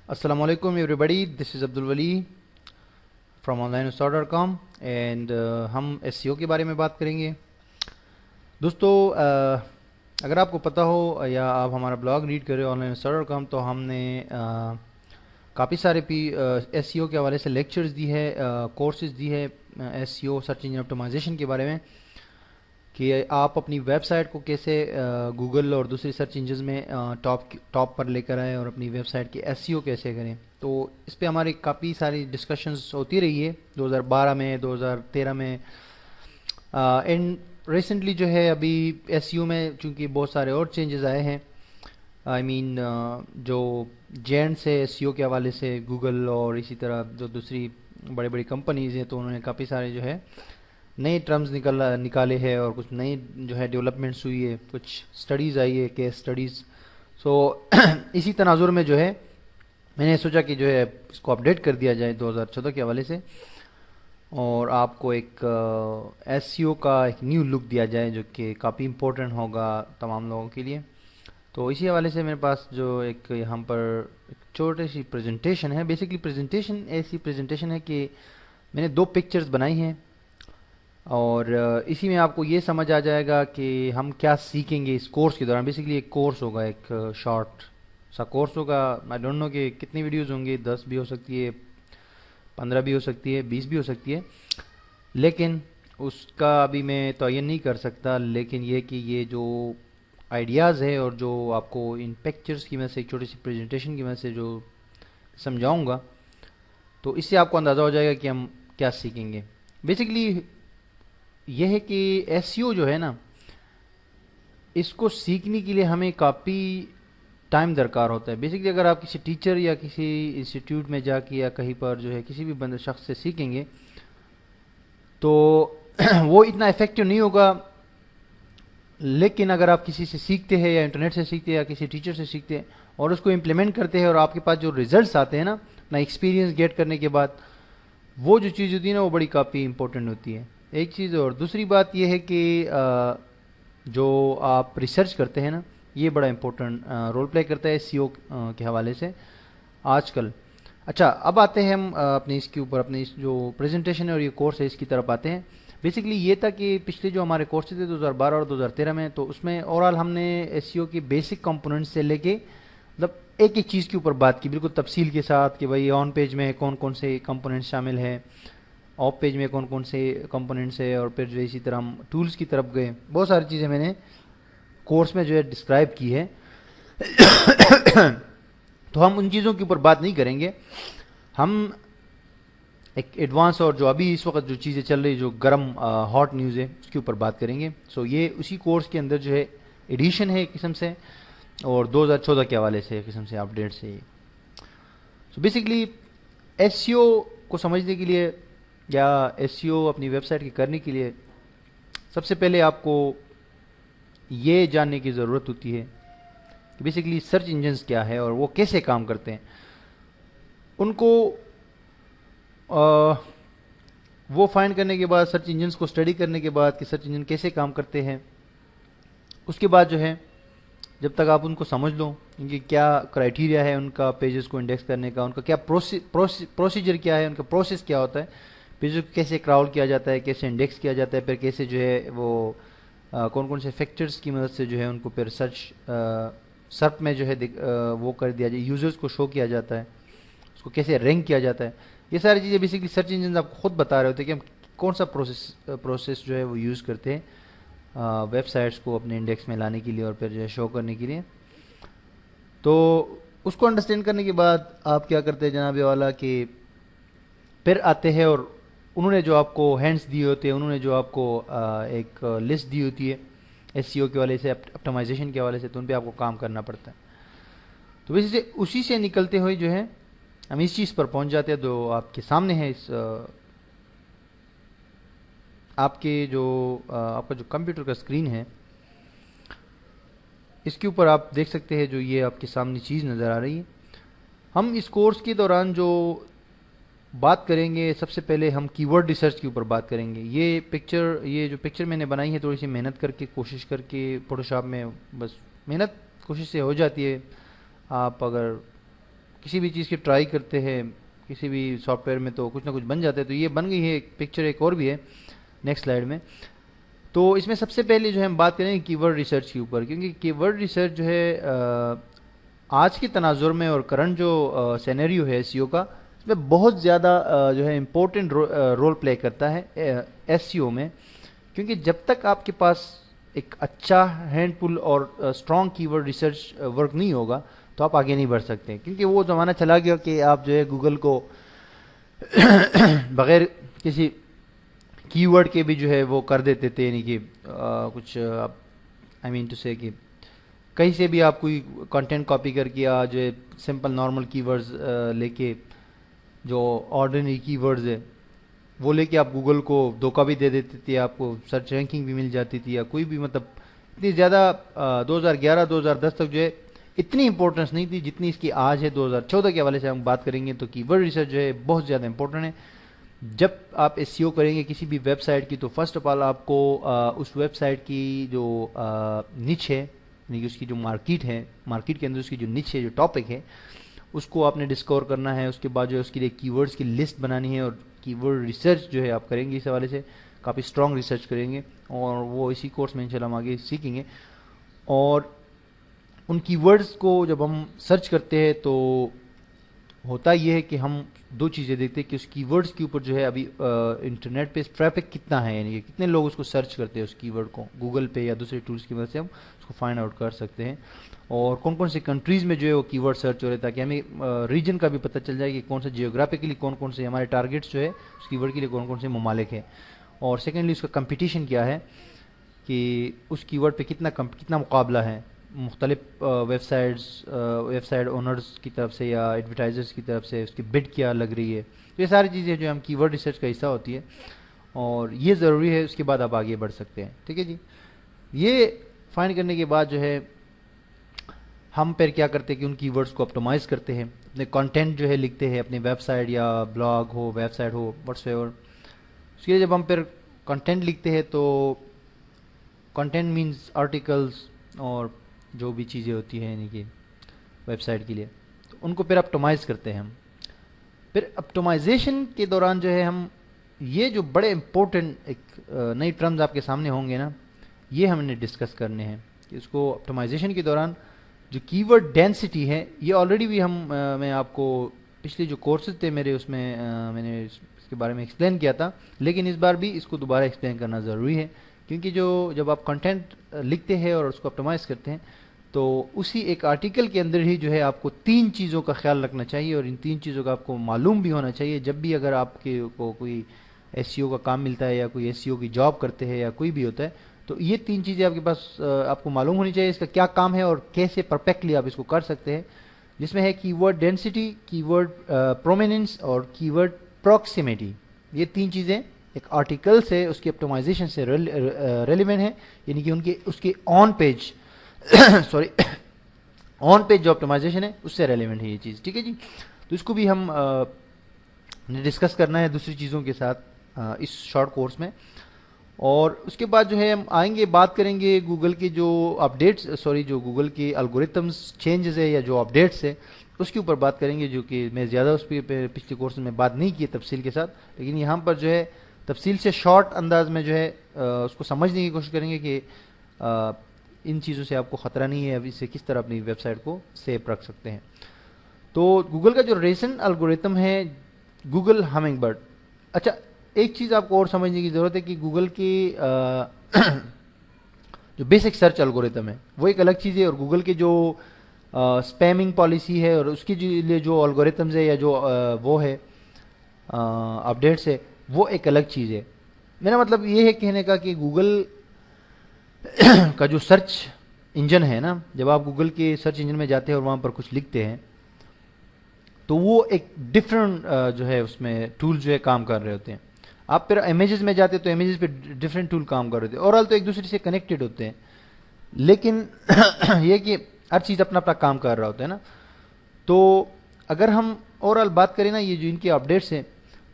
Assalamu alaikum everybody, this is Abdul Wali from onlinestore.com and हम SEO के बारे में बात करेंगे। दोस्तों अगर आपको पता हो या आप हमारा ब्लॉग रीड कर रहे हो onlinestore.com तो हमने काफ़ी सारे SEO के हवाले से लेक्चर्स दी है, कोर्सेज दी है SEO सर्च इंजन ऑप्टिमाइजेशन के बारे में कि आप अपनी वेबसाइट को कैसे गूगल और दूसरी सर्च इंजन में टॉप पर लेकर आए और अपनी वेबसाइट की एसईओ कैसे करें। तो इस पे हमारी काफ़ी सारी डिस्कशंस होती रही है 2012 में, 2013 में एंड रिसेंटली जो है अभी एसईओ में चूँकि बहुत सारे और चेंजेस आए हैं। आई मीन जो जेएंट्स है एसईओ के हवाले से गूगल और इसी तरह जो दूसरी बड़ी बड़ी कंपनीज हैं तो उन्होंने काफ़ी सारे जो है नए टर्म्स निकाले हैं और कुछ नई जो है डेवलपमेंट्स हुई है, कुछ स्टडीज़ आई है, केस स्टडीज़। सो इसी तनाजुर में जो है मैंने सोचा कि जो है इसको अपडेट कर दिया जाए 2014 के हवाले से और आपको एक एसईओ का एक न्यू लुक दिया जाए जो कि काफ़ी इम्पोर्टेंट होगा तमाम लोगों के लिए। तो इसी हवाले से मेरे पास जो एक यहाँ पर एक छोटी सी प्रेजेंटेशन है। बेसिकली प्रेजेंटेशन ऐसी प्रेजेंटेशन है कि मैंने 2 पिक्चर्स बनाई हैं और इसी में आपको ये समझ आ जाएगा कि हम क्या सीखेंगे इस कोर्स के दौरान। बेसिकली एक कोर्स होगा, एक शॉर्ट सा कोर्स होगा। आई डोंट नो कि कितनी वीडियोस होंगी, 10 भी हो सकती है, 15 भी हो सकती है, 20 भी हो सकती है, लेकिन उसका अभी मैं तयन नहीं कर सकता। लेकिन ये कि ये जो आइडियाज़ है और जो आपको इन पिक्चर्स की वजह से, एक छोटी सी प्रेजेंटेशन की वजह से जो समझाऊँगा तो इससे आपको अंदाज़ा हो जाएगा कि हम क्या सीखेंगे। बेसिकली यह है कि एसईओ जो है ना, इसको सीखने के लिए हमें काफ़ी टाइम दरकार होता है। बेसिकली अगर आप किसी टीचर या किसी इंस्टीट्यूट में जाके या कहीं पर जो है किसी भी बंदे शख्स से सीखेंगे तो वो इतना इफ़ेक्टिव नहीं होगा। लेकिन अगर आप किसी से सीखते हैं या इंटरनेट से सीखते हैं या किसी टीचर से सीखते हैं और उसको इम्प्लीमेंट करते हैं और आपके पास जो रिजल्ट्स आते हैं ना एक्सपीरियंस गेट करने के बाद, वो जो चीज़ होती है ना वो बड़ी काफ़ी इंपॉर्टेंट होती है। एक चीज़ और दूसरी बात यह है कि जो आप रिसर्च करते हैं ना, ये बड़ा इंपॉर्टेंट रोल प्ले करता है एसईओ के हवाले से आजकल। अच्छा, अब आते हैं हम अपने इसके ऊपर, अपने इस जो प्रेजेंटेशन है और ये कोर्स है इसकी तरफ आते हैं। बेसिकली ये था कि पिछले जो हमारे कोर्स थे 2012 और 2013 में, तो उसमें ओवरऑल हमने एसईओ की बेसिक कंपोनेंट्स से लेके मतलब एक एक चीज़ के ऊपर बात की बिल्कुल तफसील के साथ कि भाई ऑन पेज में कौन कौन से कंपोनेंट्स शामिल हैं, ऑफ पेज में कौन कौन से कंपोनेंट्स है, और फिर जो इसी तरह हम टूल्स की तरफ गए। बहुत सारी चीज़ें मैंने कोर्स में जो है डिस्क्राइब की है। तो हम उन चीज़ों के ऊपर बात नहीं करेंगे, हम एक एडवांस और जो अभी इस वक्त जो चीज़ें चल रही, जो गर्म हॉट न्यूज़ है उसके ऊपर बात करेंगे। सो ये उसी कोर्स के अंदर जो है एडिशन है एक किस्म से, और 2014 के हवाले से एक किस्म से अपडेट से। सो बेसिकली एसईओ को समझने के लिए या एसईओ अपनी वेबसाइट की करने के लिए सबसे पहले आपको ये जानने की ज़रूरत होती है कि बेसिकली सर्च इंजन्स क्या है और वो कैसे काम करते हैं। उनको वो फाइंड करने के बाद, सर्च इंजन्स को स्टडी करने के बाद कि सर्च इंजन कैसे काम करते हैं, उसके बाद जो है जब तक आप उनको समझ लो, इनकी क्या क्राइटेरिया है उनका पेजेस को इंडेक्स करने का, उनका क्या प्रोसीजर क्या है, उनका प्रोसेस क्या होता है, पेजेस को कैसे क्राउल किया जाता है, कैसे इंडेक्स किया जाता है, फिर कैसे जो है वो कौन कौन से फैक्टर्स की मदद से जो है उनको फिर सर्च में जो है वो कर दिया जाए, यूज़र्स को शो किया जाता है, उसको कैसे रैंक किया जाता है। ये सारी चीज़ें बेसिकली सर्च इंजन आपको खुद बता रहे होते हैं कि हम कौन सा प्रोसेस जो है वो यूज़ करते हैं वेबसाइट्स को अपने इंडेक्स में लाने के लिए और फिर जो है शो करने के लिए। तो उसको अंडरस्टैंड करने के बाद आप क्या करते हैं जनाब वाला कि फिर आते हैं और उन्होंने जो आपको हैंड्स दिए होते हैं, उन्होंने जो आपको एक लिस्ट दी होती है एसईओ के वाले से, ऑप्टिमाइजेशन के हवाले से, तो उन पर आपको काम करना पड़ता है। तो वैसे उसी से निकलते हुए जो है हम इस चीज़ पर पहुंच जाते हैं जो आपके सामने है। इस आपके जो आपका जो कंप्यूटर का स्क्रीन है, इसके ऊपर आप देख सकते हैं जो ये आपके सामने चीज़ नज़र आ रही है। हम इस कोर्स के दौरान जो बात करेंगे, सबसे पहले हम कीवर्ड रिसर्च के ऊपर बात करेंगे। ये जो पिक्चर मैंने बनाई है थोड़ी सी मेहनत करके, कोशिश करके, फोटोशॉप में बस मेहनत कोशिश से हो जाती है। आप अगर کسی بھی چیز کی ٹرائی کرتے ہیں کسی بھی سافٹ ویئر میں تو کچھ نہ کچھ بن جاتا ہے. تو یہ بن گئی ہے ایک پکچر, ایک اور بھی ہے نیکسٹ سلائیڈ میں. تو اس میں سب سے پہلے جو ہے ہم بات کریں گے کی ورڈ ریسرچ کے اوپر, کیونکہ کی ورڈ ریسرچ جو ہے آج کے تناظر میں اور کرنٹ جو سینیریو ہے ایس سی او کا, اس میں بہت زیادہ جو ہے امپورٹنٹ رول پلے کرتا ہے ایس سی او میں. کیونکہ جب تک آپ کے پاس ایک اچھا ہینڈ پل اور اسٹرانگ کی ورڈ ریسرچ ورک نہیں ہوگا تو آپ آگے نہیں بڑھ سکتے. کیونکہ وہ زمانہ چلا گیا کہ آپ جو ہے گوگل کو بغیر کسی کی ورڈ کے بھی جو ہے وہ کر دیتے تھے, یعنی کہ کچھ آئی مین ٹو سے کہ کہیں سے بھی آپ کوئی کنٹینٹ کاپی کر کے جو ہے سمپل نارمل کی ورڈز لے کے, جو آرڈنری کی ورڈز ہے وہ لے کے آپ گوگل کو دھوکہ بھی دے دیتے تھے, آپ کو سرچ رینکنگ بھی مل جاتی تھی, یا کوئی بھی مطلب اتنی زیادہ 2011-2010 تک جو ہے اتنی امپورٹنس نہیں تھی جتنی اس کی آج ہے. 2014 کے حوالے سے ہم بات کریں گے تو کی ورڈ ریسرچ جو ہے بہت زیادہ امپورٹنٹ ہے. جب آپ ایس سی او کریں گے کسی بھی ویب سائٹ کی تو فرسٹ آف آل آپ کو اس ویب سائٹ کی جو نچ ہے, یعنی کہ اس کی جو مارکیٹ ہے, مارکیٹ کے اندر اس کی جو نچ ہے, جو ٹاپک ہے, اس کو آپ نے ڈسکور کرنا ہے. اس کے بعد جو ہے اس کے لیے کی ورڈز کی لسٹ بنانی ہے, اور کی ورڈ ریسرچ جو ہے آپ کریں گے اس حوالے سے کافی اسٹرانگ ریسرچ کریں گے, اور وہ اسی کورس میں انشاءاللہ ہم آگے سیکھیں گے. اور ان کی ورڈز کو جب ہم سرچ کرتے ہیں تو ہوتا یہ ہے کہ ہم دو چیزیں دیکھتے ہیں کہ اس کی ورڈز کے اوپر جو ہے ابھی انٹرنیٹ پہ ٹریفک کتنا ہے, یعنی کہ کتنے لوگ اس کو سرچ کرتے ہیں اس کی ورڈ کو گوگل پہ یا دوسرے ٹولز کی مدد سے ہم اس کو فائنڈ آؤٹ کر سکتے ہیں. اور کون کون سے کنٹریز میں جو ہے وہ کی ورڈ سرچ ہو رہے ہیں, تاکہ ہمیں ریجن کا بھی پتہ چل جائے کہ کون سا جیوگرافیکلی کون سے ہمارے ٹارگیٹس جو ہے اس کی ورڈ کے لیے کون سے ممالک ہیں. اور سیکنڈلی اس کا کمپٹیشن کیا ہے کہ اس کی ورڈ پہ کتنا مقابلہ ہے مختلف ویب سائٹ اونرز کی طرف سے یا ایڈورٹائزرز کی طرف سے, اس کی بڈ کیا لگ رہی ہے. تو یہ ساری چیزیں جو ہم کی ورڈ ریسرچ کا حصہ ہوتی ہے, اور یہ ضروری ہے, اس کے بعد آپ آگے بڑھ سکتے ہیں. ٹھیک ہے جی. یہ فائنڈ کرنے کے بعد جو ہے ہم پھر کیا کرتے ہیں کہ ان کی ورڈز کو اپٹومائز کرتے ہیں, اپنے کانٹینٹ جو ہے لکھتے ہیں, اپنی ویب سائٹ یا بلاگ ہو, ویب سائٹ ہو, واٹس ایور. اس کے لیے جب ہم پھر کانٹینٹ لکھتے ہیں تو کانٹینٹ مینز آرٹیکلز اور جو بھی چیزیں ہوتی ہیں یعنی کہ ویب سائٹ کے لیے, تو ان کو پھر اپٹومائز کرتے ہیں ہم. پھر اپٹومائزیشن کے دوران جو ہے ہم یہ جو بڑے امپورٹنٹ ایک نئی ٹرمز آپ کے سامنے ہوں گے نا, یہ ہم نے ڈسکس کرنے ہیں کہ اس کو اپٹومائزیشن کے دوران جو کی ورڈ ڈینسٹی ہے, یہ آلریڈی بھی میں آپ کو پچھلے جو کورسز تھے میرے اس میں میں نے اس کے بارے میں ایکسپلین کیا تھا, لیکن اس بار بھی اس کو دوبارہ ایکسپلین کرنا ضروری ہے. کیونکہ جب آپ کنٹینٹ لکھتے ہیں اور اس کو اپٹومائز کرتے ہیں تو اسی ایک آرٹیکل کے اندر ہی جو ہے آپ کو 3 چیزوں کا خیال رکھنا چاہیے, اور ان 3 چیزوں کا آپ کو معلوم بھی ہونا چاہیے. جب بھی اگر آپ کو کوئی ایس سی او کا کام ملتا ہے یا کوئی ایس سی او کی جاب کرتے ہیں یا کوئی بھی ہوتا ہے, تو یہ 3 چیزیں آپ کے پاس آپ کو معلوم ہونی چاہیے, اس کا کیا کام ہے اور کیسے پرفیکٹلی آپ اس کو کر سکتے ہیں. جس میں ہے کی ورڈ ڈینسٹی, کی ورڈ پرومیننس اور کی ورڈ پروکسیمیٹی. یہ 3 چیزیں ایک آرٹیکل سے اس کی اپٹومائزیشن سے ریلیونٹ ہے, یعنی کہ اس کے آن پیج آن پیج جو اپٹومائزیشن ہے اس سے ریلیونٹ ہے یہ چیز. ٹھیک ہے جی. تو اس کو بھی ہم نے ڈسکس کرنا ہے دوسری چیزوں کے ساتھ اس شارٹ کورس میں. اور اس کے بعد جو ہے ہم آئیں گے, بات کریں گے گوگل کے جو اپڈیٹس جو گوگل کے الگوریتمس چینجز ہے یا جو اپڈیٹس ہے اس کے اوپر بات کریں گے, جو کہ میں زیادہ اس پہ پچھلے کورس میں بات نہیں کی تفصیل کے ساتھ, لیکن یہاں پر جو ہے تفصیل سے شارٹ انداز میں جو ہے اس کو سمجھنے کی کوشش کریں گے کہ ان چیزوں سے آپ کو خطرہ نہیں ہے, ابھی سے کس طرح اپنی ویب سائٹ کو سیو رکھ سکتے ہیں. تو گوگل کا جو ریسنٹ الگوریتم ہے گوگل ہمنگ برڈ. اچھا, ایک چیز آپ کو اور سمجھنے کی ضرورت ہے کہ گوگل کی جو بیسک سرچ الگوریتم ہے وہ ایک الگ چیز ہے, اور گوگل کے جو اسپیمنگ پالیسی ہے اور اس کے لیے جو الگوریتمز ہے یا جو وہ ہے اپڈیٹس ہے وہ ایک الگ چیز ہے. میرا مطلب یہ ہے کہنے کا کہ گوگل کا جو سرچ انجن ہے نا, جب آپ گوگل کے سرچ انجن میں جاتے ہیں اور وہاں پر کچھ لکھتے ہیں تو وہ ایک ڈفرنٹ جو ہے اس میں ٹول جو ہے کام کر رہے ہوتے ہیں. آپ پھر امیجز میں جاتے تو امیجز پہ ڈفرینٹ ٹول کام کر رہے تھے, اوورآل تو ایک دوسرے سے کنیکٹڈ ہوتے ہیں, لیکن یہ کہ ہر چیز اپنا اپنا کام کر رہا ہوتا ہے نا. تو اگر ہم اوورآل بات کریں نا یہ جو ان کے اپڈیٹس ہیں,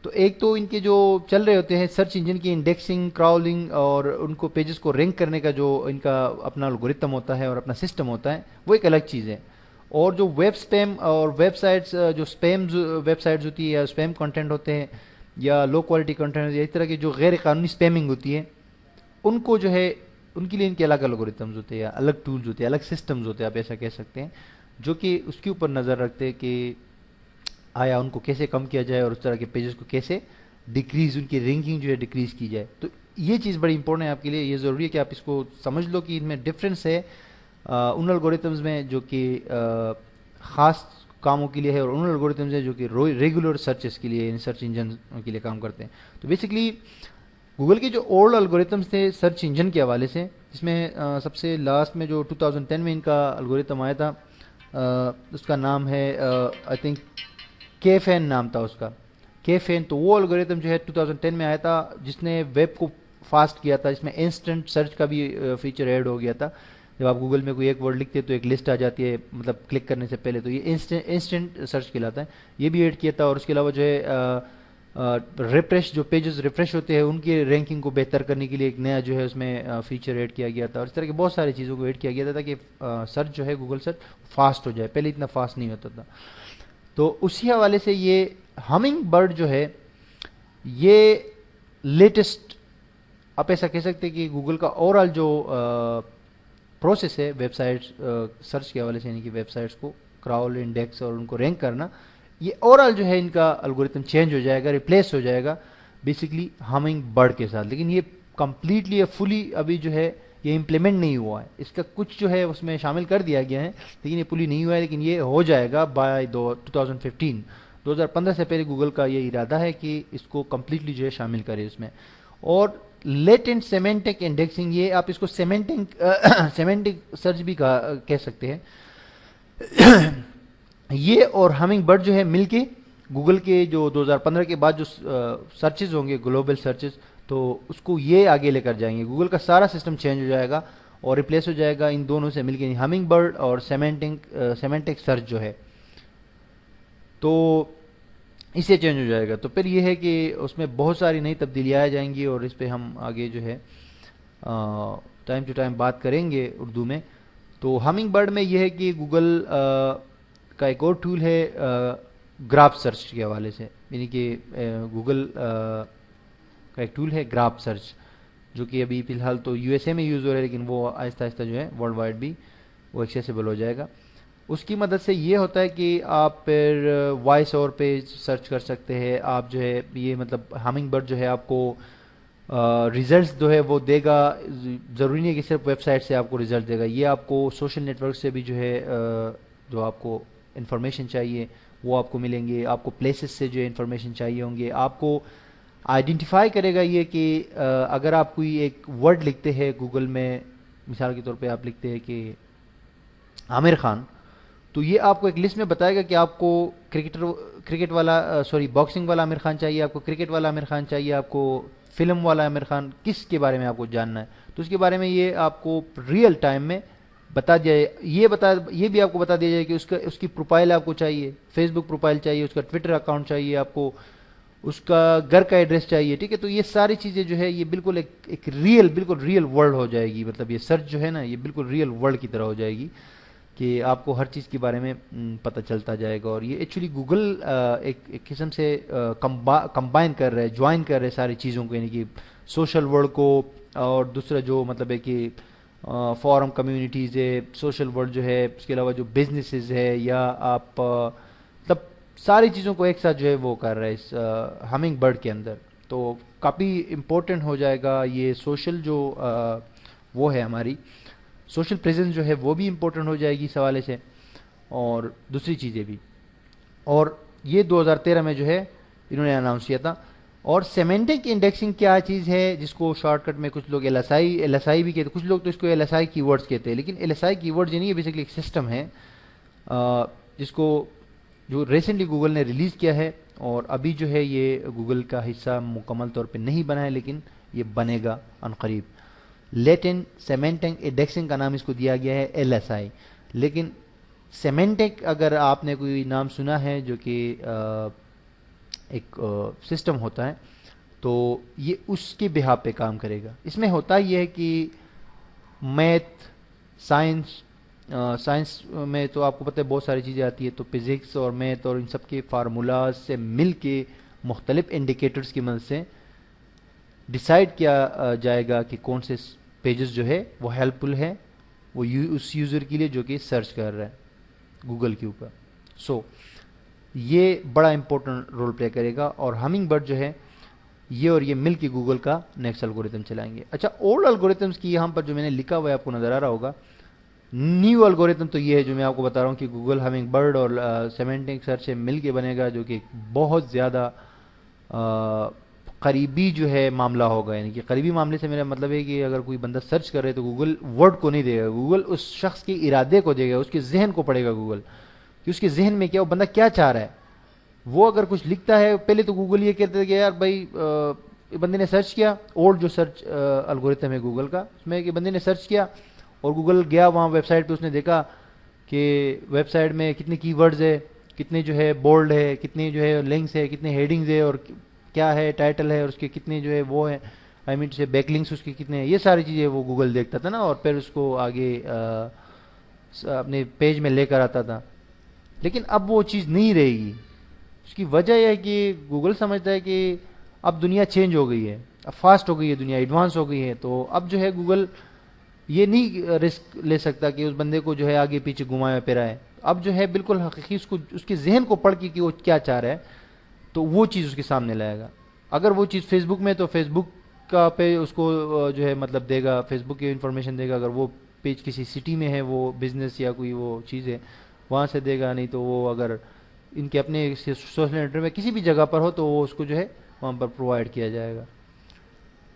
تو ایک تو ان کے جو چل رہے ہوتے ہیں سرچ انجن کی انڈیکسنگ, کراولنگ اور ان کو پیجز کو رینک کرنے کا جو ان کا اپنا الگوریتم ہوتا ہے اور اپنا سسٹم ہوتا ہے وہ ایک الگ چیز ہے. اور جو ویب سپیم اور ویب سائٹس جو سپیم ویب سائٹس ہوتی ہے یا سپیم کنٹینٹ ہوتے ہیں یا لو کوالٹی کنٹینٹ یا اس طرح کی جو غیر قانونی سپیمنگ ہوتی ہے ان کو جو ہے ان کے لیے ان کے الگ الگورتھمز ہوتے ہیں یا الگ ٹولز ہوتے ہیں, الگ سسٹمز ہوتے ہیں, آپ ایسا کہہ سکتے ہیں, جو کہ اس کے اوپر نظر رکھتے ہیں کہ آیا ان کو کیسے کم کیا جائے اور اس طرح کے پیجز کو کیسے ڈیکریز, ان کی رینکنگ جو ہے ڈیکریز کی جائے. تو یہ چیز بڑی امپورٹنٹ ہے آپ کے لیے, یہ ضروری ہے کہ آپ اس کو سمجھ لو کہ ان میں ڈفرینس ہے ان الگورتھمز میں جو کہ خاص کاموں کے لیے ہے اور ان الگورتھمز ہیں جو کہ ریگولر سرچز کے لیے, سرچ انجن کے لیے کام کرتے ہیں. تو بیسکلی گوگل کے جو اولڈ الگورتھمز تھے سرچ انجن کے حوالے سے, جس میں سب سے لاسٹ میں جو 2010 میں ان کا الگورتھم آیا تھا, اس کا نام ہے آئی تھنک کیفین نام تھا اس کا, کیفین. تو وہ الگورتھم جو ہے 2010 میں آیا تھا جس نے ویب کو فاسٹ کیا تھا, اس میں انسٹنٹ سرچ کا بھی فیچر ایڈ ہو گیا تھا. جب آپ گوگل میں کوئی ایک ورڈ لکھتے تو ایک لسٹ آ جاتی ہے مطلب کلک کرنے سے پہلے, تو یہ انسٹنٹ سرچ کہلاتا ہے, یہ بھی ایڈ کیا تھا. اور اس کے علاوہ جو ہے ریفریش, جو پیجز ریفریش ہوتے ہیں ان کی رینکنگ کو بہتر کرنے کے لیے ایک نیا جو ہے اس میں فیچر ایڈ کیا گیا تھا. اور اس طرح کی بہت ساری چیزوں کو ایڈ کیا گیا تھا تاکہ سرچ جو ہے گوگل سرچ فاسٹ ہو جائے, پہلے اتنا فاسٹ نہیں ہوتا تھا. تو اسی حوالے سے یہ ہمنگ برڈ جو ہے یہ لیٹسٹ, آپ ایسا کہہ سکتے ہیں کہ گوگل کا اوور آل جو پروسیس ہے ویب سائٹس سرچ کے حوالے سے, یعنی کہ ویب سائٹس کو کراول, انڈیکس اور ان کو رینک کرنا, یہ اوور آل جو ہے ان کا الگورتھم چینج ہو جائے گا, ریپلیس ہو جائے گا بیسکلی ہمنگ برڈ کے ساتھ. لیکن یہ کمپلیٹلی فلی ابھی جو ہے یہ امپلیمنٹ نہیں ہوا ہے, اس کا کچھ جو ہے اس میں شامل کر دیا گیا ہے لیکن یہ پوری نہیں ہوا ہے. لیکن یہ ہو جائے گا بائی 2015, 2015 سے پہلے گوگل کا یہ ارادہ ہے کہ اس کو کمپلیٹلی جو ہے شامل کرے اس میں. اور لیٹنٹ سیمینٹک انڈیکسنگ, یہ آپ اس کو سیمینٹک سرچ بھی کہہ سکتے ہیں. یہ اور ہمنگ برڈ جو ہے مل کے گوگل کے جو 2015 کے بعد جو سرچز ہوں گے گلوبل سرچز, تو اس کو یہ آگے لے کر جائیں گے. گوگل کا سارا سسٹم چینج ہو جائے گا اور ریپلیس ہو جائے گا ان دونوں سے مل کے, ہمنگ برڈ اور سیمینٹک سرچ جو ہے, تو اسے چینج ہو جائے گا. تو پھر یہ ہے کہ اس میں بہت ساری نئی تبدیلیاں آ جائیں گی اور اس پہ ہم آگے جو ہے ٹائم ٹو ٹائم بات کریں گے اردو میں. تو ہمنگ برڈ میں یہ ہے کہ گوگل کا ایک اور ٹول ہے گراف سرچ کے حوالے سے, یعنی کہ گوگل کا ایک ٹول ہے گراف سرچ, جو کہ ابھی فی الحال تو یو ایس اے میں یوز ہو رہا ہے لیکن وہ آہستہ آہستہ جو ہے ورلڈ وائڈ بھی وہ ایکسیسیبل ہو جائے گا. اس کی مدد سے یہ ہوتا ہے کہ آپ پھر وائس اوور پہ سرچ کر سکتے ہیں. آپ جو ہے یہ مطلب ہمنگ برڈ جو ہے آپ کو ریزلٹس جو ہے وہ دے گا, ضروری نہیں ہے کہ صرف ویب سائٹ سے آپ کو ریزلٹ دے گا, یہ آپ کو سوشل نیٹ ورک سے بھی جو ہے جو آپ کو انفارمیشن چاہیے وہ آپ کو ملیں گے. آپ کو پلیسز سے جو ہے انفارمیشن چاہیے ہوں گے. آپ کو آئیڈینٹیفائی کرے گا یہ کہ اگر آپ کوئی ایک ورڈ لکھتے ہیں گوگل میں, مثال کے طور پہ آپ لکھتے ہیں کہ عامر خان, تو یہ آپ کو ایک لسٹ میں بتائے گا کہ آپ کو کرکٹ والا باکسنگ والا عامر خان چاہیے, آپ کو کرکٹ والا عامر خان چاہیے, آپ کو فلم والا عامر خان, کس کے بارے میں آپ کو جاننا ہے. تو اس کے بارے میں یہ آپ کو ریئل ٹائم میں بتا دیا جائے. یہ بھی آپ کو بتا دیا جائے کہ اس کی پروفائل آپ کو چاہیے, فیس بک پروفائل چاہیے, اس کا ٹویٹر اکاؤنٹ چاہیے, آپ کو اس کا گھر کا ایڈریس چاہیے. ٹھیک ہے, تو یہ ساری چیزیں جو ہے یہ بالکل ایک بالکل ریئل ورلڈ ہو جائے گی. مطلب یہ سرچ جو ہے نا یہ بالکل ریئل ورلڈ کی طرح ہو جائے گی کہ آپ کو ہر چیز کے بارے میں پتہ چلتا جائے گا. اور یہ ایکچولی گوگل ایک قسم سے کمبائن کر رہے, جوائن کر رہے ساری چیزوں کو, یعنی کہ سوشل ورلڈ کو اور دوسرا جو مطلب ہے کہ فورم کمیونٹیز ہے, سوشل ورلڈ جو ہے, اس کے علاوہ جو بزنسز ہے یا آپ مطلب ساری چیزوں کو ایک ساتھ جو ہے وہ کر رہا ہے اس ہمنگ برڈ کے اندر. تو کافی امپورٹنٹ ہو جائے گا یہ سوشل جو وہ ہے ہماری سوشل پریزنس جو ہے وہ بھی امپورٹنٹ ہو جائے گی اس حوالے سے, اور دوسری چیزیں بھی. اور یہ 2013 میں جو ہے انہوں نے اناؤنس کیا تھا. اور سیمینٹک انڈیکسنگ کیا چیز ہے جس کو شارٹ کٹ میں کچھ لوگ ایل ایس آئی بھی کہتے ہیں, کچھ لوگ تو اس کو ایل ایس آئی کی ورڈز کہتے ہیں, لیکن ایل ایس آئی کی ورڈز یہ نہیں ہے, بیسکلی ایک سسٹم ہے جس کو جو ریسنٹلی گوگل نے ریلیز کیا ہے, اور ابھی جو ہے یہ گوگل کا حصہ مکمل طور پہ نہیں بنا ہے لیکن یہ بنے گا عنقریب. لیٹنٹ سیمینٹک انڈیکسنگ کا نام اس کو دیا گیا ہے ایل ایس آئی. لیکن سیمینٹک اگر آپ نے کوئی نام سنا ہے جو کہ ایک سسٹم ہوتا ہے, تو یہ اس کے بہا پہ کام کرے گا. اس میں ہوتا یہ ہے کہ میتھ, سائنس سائنس میں تو آپ کو پتہ ہے بہت ساری چیزیں آتی ہے، تو فزکس اور میتھ اور ان سب کے فارمولاز سے مل کے مختلف انڈیکیٹرز کی مدد سے ڈیسائیڈ کیا جائے گا کہ کون سے پیجز جو ہے وہ ہیلپ فل ہے وہ اس یوزر کے لیے جو کہ سرچ کر رہا ہے گوگل کے اوپر. سو یہ بڑا امپورٹنٹ رول پلے کرے گا، اور ہمنگ برڈ جو ہے یہ اور یہ مل کے گوگل کا نیکسٹ الگوریتم چلائیں گے. اچھا، اولڈ الگوریتمس کی یہاں پر جو میں نے لکھا ہوا ہے آپ کو نظر آ رہا ہوگا. نیو الگوریتم تو یہ ہے جو میں آپ کو بتا رہا ہوں کہ گوگل ہمنگ برڈ اور سیمینٹک سرچ سے مل کے بنے گا، جو کہ بہت زیادہ قریبی جو ہے معاملہ ہوگا. یعنی کہ قریبی معاملے سے میرا مطلب ہے کہ اگر کوئی بندہ سرچ کر رہے تو گوگل ورڈ کو نہیں دے گا، گوگل اس شخص کے ارادے کو دے گا، اس کے ذہن کو پڑھے گا گوگل کہ اس کے ذہن میں کیا، وہ بندہ کیا چاہ رہا ہے. وہ اگر کچھ لکھتا ہے، پہلے تو گوگل یہ کہتے تھے کہ یار بھائی بندے نے سرچ کیا، اولڈ جو سرچ الگوریتم ہے گوگل کا، اس میں کہ بندے نے سرچ کیا اور گوگل گیا وہاں ویب سائٹ پہ، اس نے دیکھا کہ ویب سائٹ میں کتنے کی ورڈز ہے، کتنے جو ہے بولڈ ہے، کتنے جو ہے لنکس ہے، کتنے ہیڈنگز ہے، اور کیا ہے ٹائٹل ہے، اور اس کے کتنے جو ہے وہ ہے آئی مین سے بیک لنکس اس کے کتنے ہیں، یہ ساری چیزیں وہ گوگل دیکھتا تھا نا، اور پھر اس کو آگے اپنے پیج میں لے کر آتا تھا. لیکن اب وہ چیز نہیں رہے گی. اس کی وجہ یہ ہے کہ گوگل سمجھتا ہے کہ اب دنیا چینج ہو گئی ہے، اب فاسٹ ہو گئی ہے دنیا، ایڈوانس ہو گئی ہے، تو اب جو ہے گوگل یہ نہیں رسک لے سکتا کہ اس بندے کو جو ہے آگے پیچھے گھمایا پھرا ہے. اب جو ہے بالکل حقیقی اس کے ذہن کو پڑھ کے کہ وہ کیا چاہ رہا ہے تو وہ چیز اس کے سامنے لائے گا. اگر وہ چیز فیس بک میں تو فیس بک کا پہ اس کو جو ہے مطلب دے گا، فیس بک کی انفارمیشن دے گا. اگر وہ پیج کسی سٹی میں ہے، وہ بزنس یا کوئی وہ چیز ہے وہاں سے دے گا. نہیں تو وہ اگر ان کے اپنے سوشل نیٹ میں کسی بھی جگہ پر ہو تو وہ اس کو جو ہے وہاں پر پرووائڈ کیا جائے گا.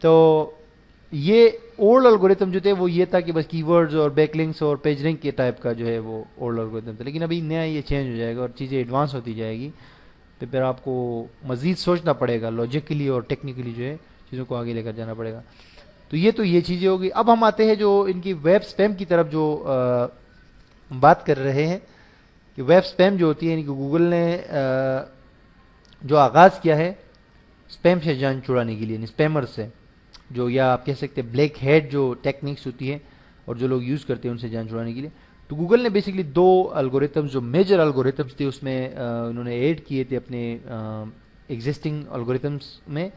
تو یہ اولڈ الگوریتم جو تھے وہ یہ تھا کہ بس کی ورڈز اور بیک لنکس اور پیج لنک کے ٹائپ کا جو ہے وہ اولڈ الگوریتم تھا. لیکن ابھی نیا یہ چینج ہو جائے گا اور چیزیں ایڈوانس ہوتی جائے گی، تو پھر آپ کو مزید سوچنا پڑے گا، لاجیکلی اور ٹیکنیکلی جو ہے چیزوں کو آگے لے کر جانا پڑے گا. تو یہ چیزیں ہوگی. اب ہم آتے ہیں جو ان کی ویب اسپیم کی طرف جو بات کر رہے ہیں کہ ویب اسپیم جو ہوتی ہے، یعنی کہ گوگل نے جو آغاز کیا ہے اسپیم سے جان چھڑانے کے لیے، یعنی اسپیمر سے، جو یا آپ کہہ سکتے ہیں بلیک ہیڈ جو ٹیکنیکس ہوتی ہے اور جو لوگ یوز کرتے ہیں ان سے جان چھڑانے کے لیے. تو گوگل نے بیسکلی دو الگوریتمز جو میجر الگوریتمز تھے اس میں انہوں نے ایڈ کیے تھے اپنے ایگزسٹنگ الگوریتمز میں،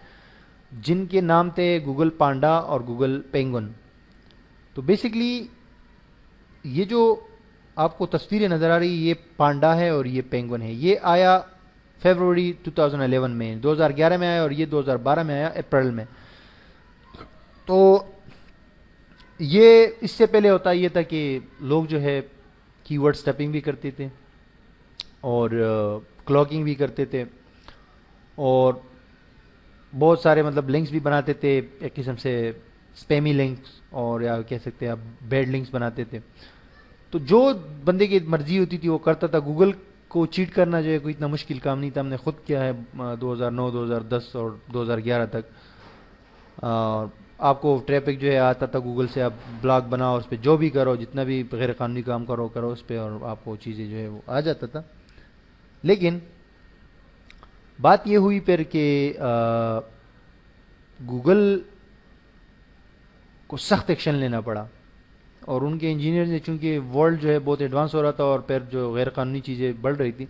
جن کے نام تھے گوگل پانڈا اور گوگل پینگون. تو بیسکلی یہ جو آپ کو تصویریں نظر آ رہی یہ پانڈا ہے اور یہ پینگون ہے. یہ آیا فیبروری 2011 میں، 2011 میں آیا، اور یہ 2012 میں آیا اپریل میں. تو یہ اس سے پہلے ہوتا یہ تھا کہ لوگ جو ہے کی ورڈ اسٹیپنگ بھی کرتے تھے اور کلاکنگ بھی کرتے تھے اور بہت سارے مطلب لنکس بھی بناتے تھے، ایک قسم سے اسپیمی لنکس اور یا کہہ سکتے ہیں آپ بیڈ لنکس بناتے تھے. تو جو بندے کی مرضی ہوتی تھی وہ کرتا تھا. گوگل کو چیٹ کرنا جو ہے کوئی اتنا مشکل کام نہیں تھا، ہم نے خود کیا ہے 2009 2010 اور 2011 تک. آپ کو ٹریفک جو ہے آتا تھا گوگل سے، آپ بلاگ بناؤ، اس پہ جو بھی کرو، جتنا بھی غیر قانونی کام کرو اس پہ، اور آپ کو چیزیں جو ہے وہ آ جاتا تھا. لیکن بات یہ ہوئی پھر کہ گوگل کو سخت ایکشن لینا پڑا، اور ان کے انجینئر نے، چونکہ ورلڈ جو ہے بہت ایڈوانس ہو رہا تھا اور پھر جو غیر قانونی چیزیں بڑھ رہی تھی،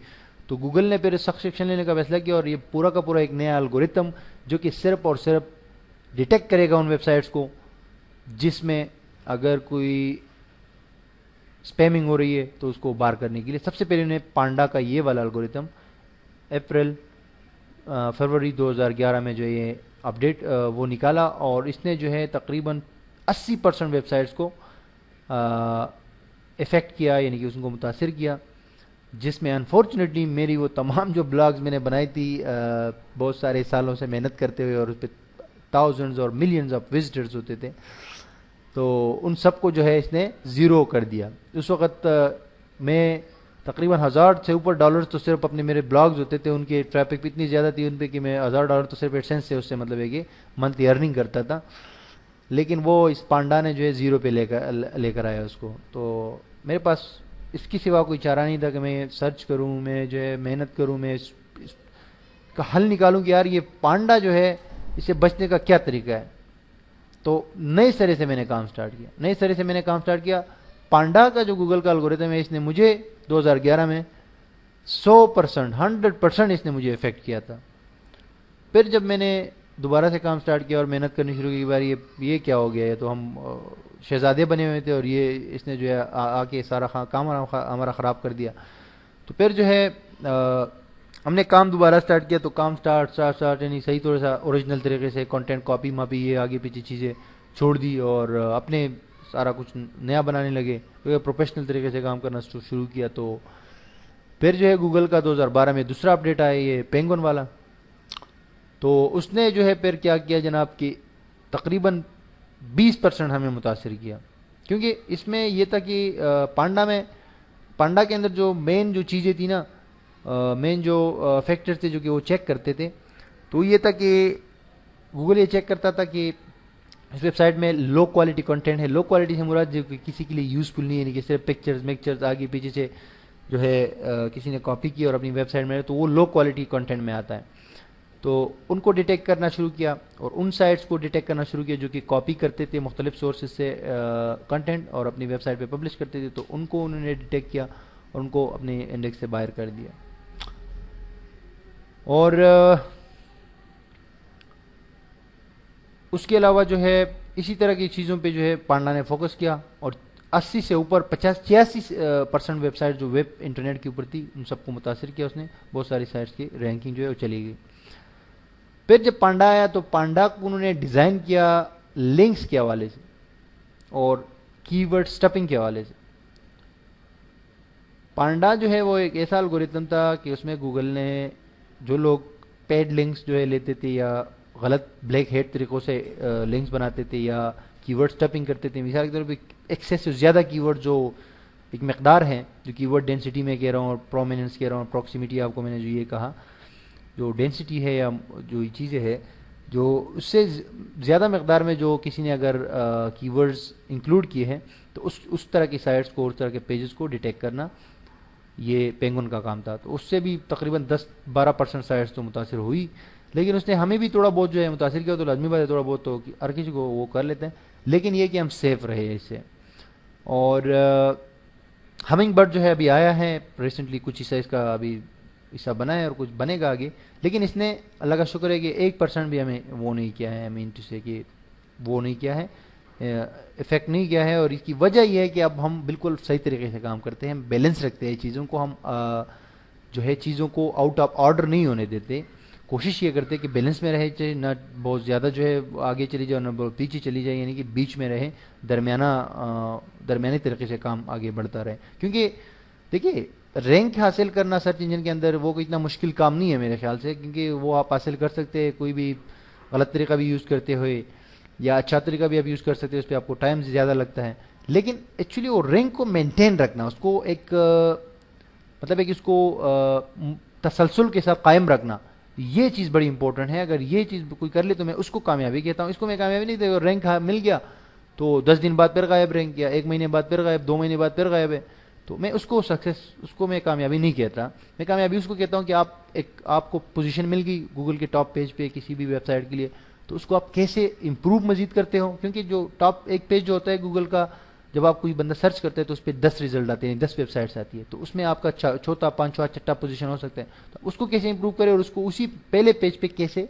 تو گوگل نے پھر سخت ایکشن لینے کا فیصلہ کیا، اور یہ پورا کا پورا ایک نیا الگوریتم جو کہ صرف اور صرف ڈیٹیکٹ کرے گا ان ویب سائٹس کو جس میں اگر کوئی اسپیمنگ ہو رہی ہے تو اس کو بار کرنے کے لیے سب سے پہلے انہیں پانڈا کا یہ والا الگوریتم فروری 2011 میں جو یہ اپڈیٹ وہ نکالا، اور اس نے جو ہے تقریباً 80% ویب سائٹس کو افیکٹ کیا، یعنی کہ اس کو متاثر کیا، جس میں انفارچونیٹلی میری وہ تمام جو بلاگز میں نے بنائی تھی بہت سارے سالوں سے محنت کرتے ہوئے، اور اس پہ تھاؤزنڈز اور ملینز آف وزٹرز ہوتے تھے، تو ان سب کو جو ہے اس نے زیرو کر دیا. اس وقت میں تقریباً $1000 سے اوپر تو صرف اپنے میرے بلاگز ہوتے تھے، ان کے ٹریفک بھی اتنی زیادہ تھی ان پہ کہ میں $1000 تو صرف ایڈسنس سے اس سے مطلب ہے کہ منتھلی ارننگ کرتا تھا. لیکن وہ اس پانڈا نے جو ہے زیرو پہ لے کر آیا اس کو. تو میرے پاس اس کی سوا کوئی چارہ نہیں تھا کہ میں سرچ کروں، میں جو ہے محنت کروں، میں اس کا حل نکالوں کہ یار یہ پانڈا جو ہے اس سے بچنے کا کیا طریقہ ہے. تو نئے سرے سے میں نے کام سٹارٹ کیا पांडा का जो गूगल का एल्गोरिथम है, इसने मुझे 2011 में 100%, 100% इसने मुझे इफेक्ट किया था। फिर जब मैंने दोबारा से काम स्टार्ट किया और मेहनत करनी शुरू की, बार ये क्या हो गया है, तो हम शहजादे बने हुए थे और ये इसने जो है आके सारा काम हमारा ख़राब कर दिया। तो फिर जो है हमने काम दोबारा स्टार्ट किया, तो काम स्टार्ट यानी सही थोड़ा सा ओरिजिनल तरीके से कंटेंट कॉपी मापी ये आगे पीछे चीज़ें छोड़ दी और अपने सारा कुछ नया बनाने लगे, तो प्रोफेशनल तरीके से काम करना शुरू किया। तो फिर जो है गूगल का 2012 में दूसरा अपडेट आया, ये पेंगुइन वाला। तो उसने जो है फिर क्या किया जनाब कि तकरीबन 20% हमें मुतासर किया, क्योंकि इसमें यह था कि पांडा के अंदर जो मेन जो चीज़ें थी ना, मेन जो फैक्टर थे जो कि वो चेक करते थे, तो ये था कि गूगल ये चेक करता था कि इस वेबसाइट में लो क्वालिटी कंटेंट है। लो क्वालिटी से मुराद जो कि किसी के लिए यूज़फुल नहीं है, यानी कि सिर्फ पिक्चर्स आगे पीछे से जो है किसी ने कॉपी की और अपनी वेबसाइट में, तो वो लो क्वालिटी कंटेंट में आता है। तो उनको डिटेक्ट करना शुरू किया और उन साइट्स को डिटेक्ट करना शुरू किया जो कि कॉपी करते थे मुख्तलिफ सोर्सेज से कंटेंट और अपनी वेबसाइट पे पब्लिश करते थे। तो उनको उन्होंने डिटेक्ट किया और उनको अपने इंडेक्स से बाहर कर दिया। और उसके अलावा जो है इसी तरह की चीज़ों पे जो है पांडा ने फोकस किया और 80 से ऊपर 85% वेबसाइट जो वेब इंटरनेट के ऊपर थी उन सबको मुतासर किया उसने। बहुत सारी साइट्स की रैंकिंग जो है वो चली गई। फिर जब पांडा आया तो पांडा को उन्होंने डिज़ाइन किया लिंक्स के हवाले से और कीवर्ड स्टफिंग के हवाले से। पांडा जो है वो एक ऐसा एल्गोरिथम था कि उसमें गूगल ने जो लोग पेड लिंक्स जो है लेते थे या गलत ब्लैक हेट तरीक़ों से लिंक्स बनाते थे या कीवर्ड स्टफिंग करते थे, मिसाल के तौर पर एक्सेसिव ज़्यादा कीवर्ड जो एक मकदार है, जो कीवर्ड डेंसिटी में कह रहा हूँ और प्रोमिनेंस कह रहा हूँ, प्रॉक्सिमिटी आपको मैंने जो ये कहा, जो डेंसिटी है या जो चीज़ें है जो उससे ज़्यादा मकदार में जो किसी ने अगर कीवर्ड्स इंक्लूड किए हैं तो उस तरह की साइट्स को, उस तरह के पेजेस को डिटेक्ट करना ये पेंगुइन का काम था। तो उससे भी तकरीबन 10-12% साइट्स तो मुतासर हुई, लेकिन उसने हमें भी थोड़ा बहुत जो है मुतासर किया। तो लाजमी बात है थोड़ा बहुत तो हर किसी को वो कर लेते हैं, लेकिन ये कि हम सेफ रहे इससे। और हमिंग बर्ड जो है अभी आया है रिसेंटली, कुछ हिस्सा इसका अभी हिस्सा बना है और कुछ बनेगा आगे, लेकिन इसने अल्लाह का शुक्र है कि 1% भी हमें वो नहीं किया है, मीन टू से कि वो नहीं किया है, इफेक्ट नहीं किया है। और इसकी वजह यह है कि अब हम बिल्कुल सही तरीके से काम करते हैं, बैलेंस रखते हैं चीज़ों को, हम जो है चीज़ों को आउट ऑफ ऑर्डर नहीं होने देते, कोशिश ये करते हैं कि बैलेंस में रहे, चाहे ना बहुत ज़्यादा जो है आगे चली जाए ना बहुत पीछे चली जाए, यानी कि बीच में रहे, दरमियानी तरीके से काम आगे बढ़ता रहे। क्योंकि देखिए रैंक हासिल करना सर्च इंजन के अंदर वो कोई इतना मुश्किल काम नहीं है मेरे ख्याल से, क्योंकि वो आप हासिल कर सकते हैं कोई भी गलत तरीका भी यूज़ करते हुए या अच्छा तरीका भी आप यूज़ कर सकते हैं, उस पर आपको टाइम ज़्यादा लगता है। लेकिन एक्चुअली वो रैंक को मेंटेन रखना, उसको एक मतलब एक इसको तसलसल के साथ कायम रखना, ये चीज़ बड़ी इंपॉर्टेंट है। अगर ये चीज़ कोई कर ले तो मैं उसको कामयाबी कहता हूँ। इसको मैं कामयाबी नहीं देता, रैंक मिल गया तो 10 दिन बाद फिर गायब रैंक किया, 1 महीने बाद फिर गायब, 2 महीने बाद फिर गायब है, तो मैं उसको सक्सेस, उसको मैं कामयाबी नहीं कहता। मैं कामयाबी उसको कहता हूँ कि आपको पोजीशन मिल गई गूगल के टॉप पेज पे किसी भी वेबसाइट के लिए, तो उसको आप कैसे इंप्रूव मजीद करते हो। क्योंकि जो टॉप एक पेज जो होता है गूगल का, जब आप कोई बंदा सर्च करते हैं तो उस पर 10 रिजल्ट आते हैं, 10 वेबसाइट्स आती है, तो उसमें आपका चौथा, पांचवा, छठा पोजीशन हो सकता है। तो उसको कैसे इंप्रूव करें और उसको उसी पहले पेज पे कैसे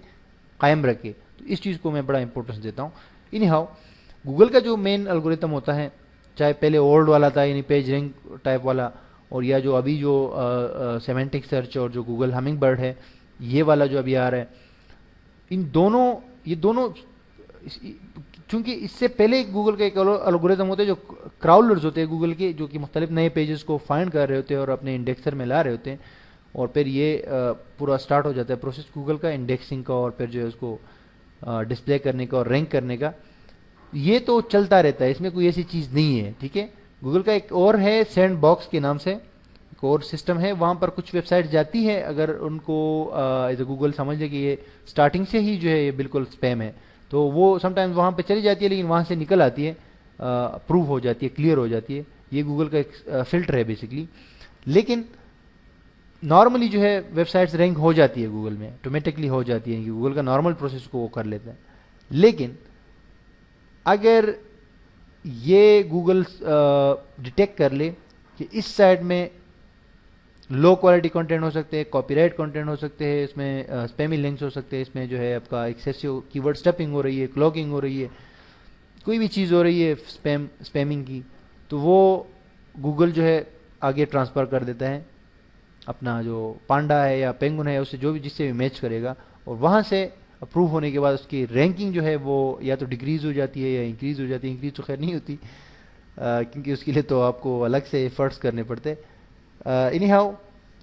कायम रखे, तो इस चीज़ को मैं बड़ा इंपॉर्टेंस देता हूँ। इन हाउ गूगल का जो मेन एल्गोरिथम होता है, चाहे पहले ओल्ड वाला था यानी पेज रैंक टाइप वाला, और या जो अभी जो सेमेंटिक सर्च और जो गूगल हमिंग बर्ड है ये वाला जो अभी आ रहा है, ये दोनों चूंकि इससे पहले गूगल का एक एल्गोरिथम होते हैं जो क्राउलर्स होते हैं गूगल के, जो कि मुख्तलिफ नए पेजेस को फाइंड कर रहे होते हैं और अपने इंडेक्सर में ला रहे होते हैं, और फिर ये पूरा स्टार्ट हो जाता है प्रोसेस गूगल का इंडेक्सिंग का और फिर जो है उसको डिस्प्ले करने का और रैंक करने का। ये तो चलता रहता है, इसमें कोई ऐसी चीज़ नहीं है, ठीक है। गूगल का एक और है सैंड बॉक्स के नाम से एक और सिस्टम है, वहाँ पर कुछ वेबसाइट जाती है, अगर उनको गूगल समझ ले कि ये स्टार्टिंग से ही जो है ये बिल्कुल स्पैम है, तो वो समटाइम्स वहाँ पे चली जाती है, लेकिन वहाँ से निकल आती है, प्रूव हो जाती है, क्लियर हो जाती है। ये गूगल का एक फिल्टर है बेसिकली। लेकिन नॉर्मली जो है वेबसाइट्स रैंक हो जाती है गूगल में, ऑटोमेटिकली हो जाती है, कि गूगल का नॉर्मल प्रोसेस को वो कर लेता है। लेकिन अगर یہ گوگل ڈیٹیکٹ کر لے کہ اس سائٹ میں لو کوالٹی کنٹینٹ ہو سکتے ہیں، کاپی رائٹ کنٹینٹ ہو سکتے ہیں، اس میں اسپیمی لنکس ہو سکتے ہیں، اس میں جو ہے آپ کا ایکسیسو کی ورڈ اسٹفنگ ہو رہی ہے، کلوکنگ ہو رہی ہے، کوئی بھی چیز ہو رہی ہے اسپیمنگ کی، تو وہ گوگل جو ہے آگے ٹرانسفر کر دیتا ہے اپنا جو پانڈا ہے یا پینگون ہے اسے، جو بھی جس سے بھی میچ کرے گا، اور وہاں سے اپروو ہونے کے بعد اس کی رینکنگ جو ہے وہ یا تو ڈیکریز ہو جاتی ہے یا انکریز ہو جاتی ہے. انکریز تو خیر نہیں ہوتی کیونکہ اس کے لیے تو آپ کو الگ سے ایفرٹس کرنے پڑتے. اینی ہاؤ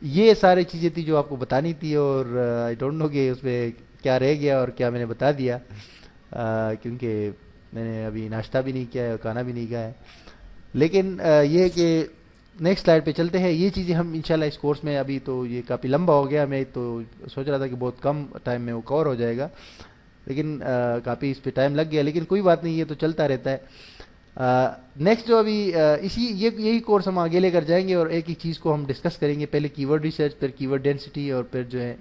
یہ ساری چیزیں تھی جو آپ کو بتانی تھی، اور آئی ڈونٹ نو کہ اس میں کیا رہ گیا اور کیا میں نے بتا دیا، کیونکہ میں نے ابھی ناشتہ بھی نہیں کیا ہے اور کھانا بھی نہیں کھایا ہے. لیکن یہ ہے کہ نیکسٹ سلائڈ پہ چلتے ہیں. یہ چیزیں ہم انشاءاللہ اس کورس میں، ابھی تو یہ کافی لمبا ہو گیا، میں تو سوچ رہا تھا کہ بہت کم ٹائم میں وہ کور ہو جائے گا، لیکن کافی اس پہ ٹائم لگ گیا، لیکن کوئی بات نہیں، یہ تو چلتا رہتا ہے. نیکسٹ جو ابھی یہی کورس ہم آگے لے کر جائیں گے، اور ایک ہی چیز کو ہم ڈسکس کریں گے، پہلے کی ورڈ ریسرچ، پھر کی ورڈ ڈینسٹی، اور پھر جو ہے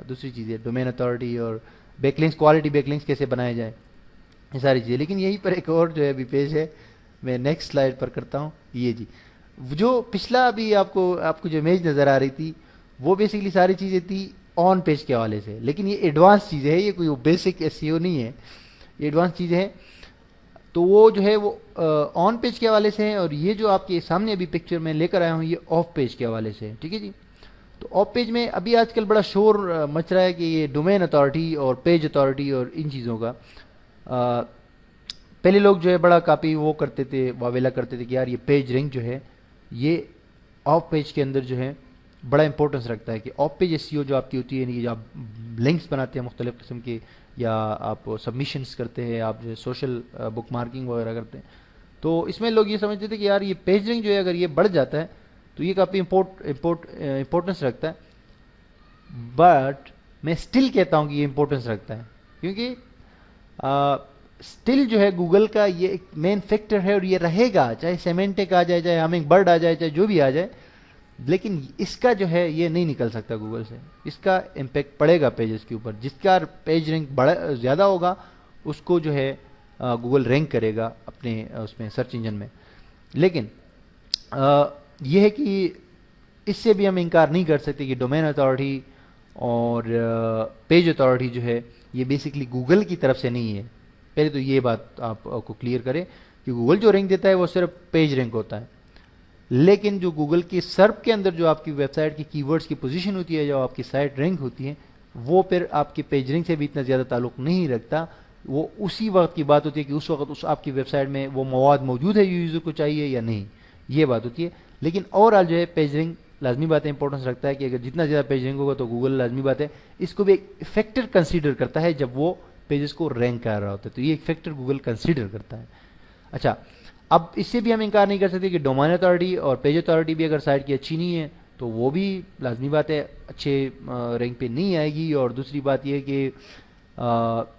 دوسری چیزیں ڈومین اتھارٹی اور back links, quality back links کیسے بنائے جائیں، یہ ساری چیزیں. لیکن یہیں پر ایک اور جو ہے ابھی پیج ہے، میں نیکسٹ سلائڈ پر کرتا ہوں. یہ جی جو پچھلا ابھی آپ کو جو امیج نظر آ رہی تھی، وہ بیسکلی ساری چیزیں تھی آن پیج کے حوالے سے، لیکن یہ ایڈوانس چیزیں ہے، یہ کوئی بیسک ایس ای او نہیں ہے، یہ ایڈوانس چیزیں ہیں. تو وہ جو ہے وہ آن پیج کے حوالے سے ہیں، اور یہ جو آپ کے سامنے ابھی پکچر میں لے کر آیا ہوں یہ آف پیج کے حوالے سے ہے. ٹھیک ہے جی. تو آف پیج میں ابھی آج کل بڑا شور مچ رہا ہے کہ یہ ڈومین اتھارٹی اور پیج اتھارٹی اور ان چیزوں کا. پہلے لوگ جو ہے بڑا کافی وہ کرتے تھے، واویلا کرتے تھے کہ یار یہ پیج رنک جو ہے یہ آف پیج کے اندر جو ہے بڑا امپورٹنس رکھتا ہے، کہ آف پیج ایس سی او جو آپ کی ہوتی ہے، یعنی کہ آپ لنکس بناتے ہیں مختلف قسم کے، یا آپ سبمیشنز کرتے ہیں، آپ جو ہے سوشل بک مارکنگ وغیرہ کرتے ہیں، تو اس میں لوگ یہ سمجھتے تھے کہ یار یہ پیج رنک جو ہے اگر یہ بڑھ جاتا ہے تو یہ کافی امپورٹنس رکھتا ہے. بٹ میں اسٹل کہتا ہوں کہ یہ امپورٹنس رکھتا ہے، کیونکہ اسٹل جو ہے گوگل کا یہ ایک مین فیکٹر ہے، اور یہ رہے گا، چاہے سیمنٹک آ جائے، چاہے ہمنگ برڈ آ جائے، چاہے جو بھی آ جائے، لیکن اس کا جو ہے یہ نہیں نکل سکتا گوگل سے. اس کا امپیکٹ پڑے گا پیجز کے اوپر. جس کا پیج رینک زیادہ ہوگا اس کو جو ہے گوگل رینک کرے گا اپنے اس میں سرچ انجن میں. لیکن یہ ہے کہ اس سے بھی ہم انکار نہیں کر سکتے کہ ڈومین اتھارٹی اور پیج اتھارٹی جو ہے یہ بیسکلی گوگل کی طرف سے نہیں ہے. پہلے تو یہ بات آپ کو کلیئر کرے کہ گوگل جو رینک دیتا ہے وہ صرف پیج رینک ہوتا ہے، لیکن جو گوگل کی سرپ کے اندر جو آپ کی ویب سائٹ کی کی ورڈز کی پوزیشن ہوتی ہے، جو آپ کی سائٹ رینک ہوتی ہے، وہ پھر آپ کے پیج رینک سے بھی اتنا زیادہ تعلق نہیں رکھتا. وہ اسی وقت کی بات ہوتی ہے کہ اس وقت اس آپ کی ویب سائٹ میں وہ مواد موجود ہے جو یوزر کو چاہیے یا نہیں، یہ بات ہوتی ہے. لیکن اوور آل جو ہے پیج رینک لازمی بات ہے، امپورٹنس رکھتا ہے کہ اگر جتنا زیادہ پیج رینک ہوگا تو گوگل لازمی بات ہے اس کو بھی ایک فیکٹر کنسیڈر کرتا ہے جب وہ پیجز کو رینک کر رہا ہوتا ہے. تو یہ ایک فیکٹر گوگل کنسیڈر کرتا ہے. اچھا، اب اس سے بھی ہم انکار نہیں کر سکتے کہ ڈومین اتھارٹی اور پیج اتھارٹی بھی اگر سائٹ کی اچھی نہیں ہے تو وہ بھی لازمی بات ہے اچھے رینک پہ نہیں آئے گی. اور دوسری بات یہ ہے کہ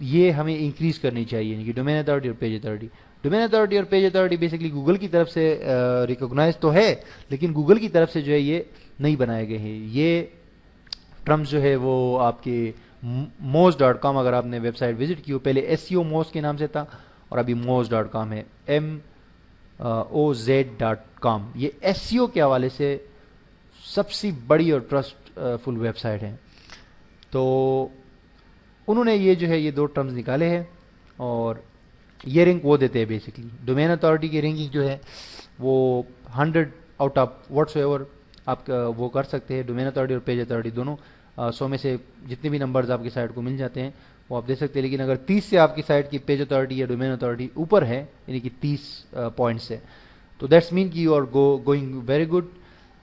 یہ ہمیں انکریز کرنی چاہیے، یعنی کہ ڈومین اتھارٹی اور پیج اتھارٹی. ڈومین اتھارٹی اور پیج اتھارٹی بیسکلی گوگل کی طرف سے ریکوگنائز تو ہے، لیکن گوگل کی طرف سے جو ہے یہ نہیں بنائے گئے ہیں. یہ ٹرمز جو ہے وہ آپ کے moz.com اگر آپ نے ویب سائٹ وزٹ کی ہو، پہلے ایس سی او موز کے نام سے تھا اور ابھی moz.com ہے، moz.com. یہ ایس سی او کے حوالے سے سب سے بڑی اور ٹرسٹ فل ویب سائٹ ہے. تو انہوں نے یہ جو ہے یہ دو ٹرمز نکالے ہیں، اور یہ رینک وہ دیتے ہیں بیسکلی. ڈومین اتھارٹی کی رینکنگ جو ہے وہ 100 آؤٹ آف واٹس ایور آپ وہ کر سکتے ہیں. ڈومین اتھارٹی اور پیج اتھارٹی دونوں 100 میں سے جتنے بھی نمبرز آپ کی سائٹ کو مل جاتے ہیں وہ آپ دے سکتے ہیں. لیکن اگر 30 سے آپ کی سائٹ کی پیج اتھارٹی یا ڈومین اتھارٹی اوپر ہے، یعنی کہ 30 پوائنٹس ہے، تو دیٹس مین کہ you are going very good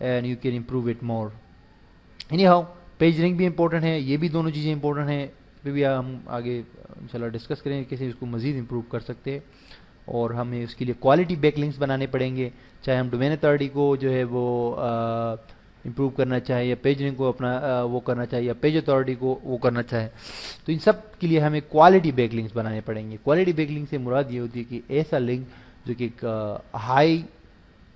and you can improve it more. Anyhow page rank بھی امپورٹنٹ ہے، یہ بھی دونوں چیزیں امپورٹنٹ ہیں. پھر بھی ہم آگے انشاءاللہ ڈسکس کریں کیسے اس کو مزید امپروو کر سکتے ہیں، اور ہمیں اس کے لیے کوالٹی بیک لنکس بنانے پڑیں گے. چاہے ہم ڈومین اتھارٹی کو جو ہے وہ امپروو کرنا چاہے، یا پیج رینک کو اپنا وہ کرنا چاہے، یا پیج اتھارٹی کو وہ کرنا چاہے، تو ان سب کے لیے ہمیں کوالٹی بیک لنکس بنانے پڑیں گے. کوالٹی بیک لنک سے مراد یہ ہوتی ہے کہ ایسا لنک جو کہ ایک ہائی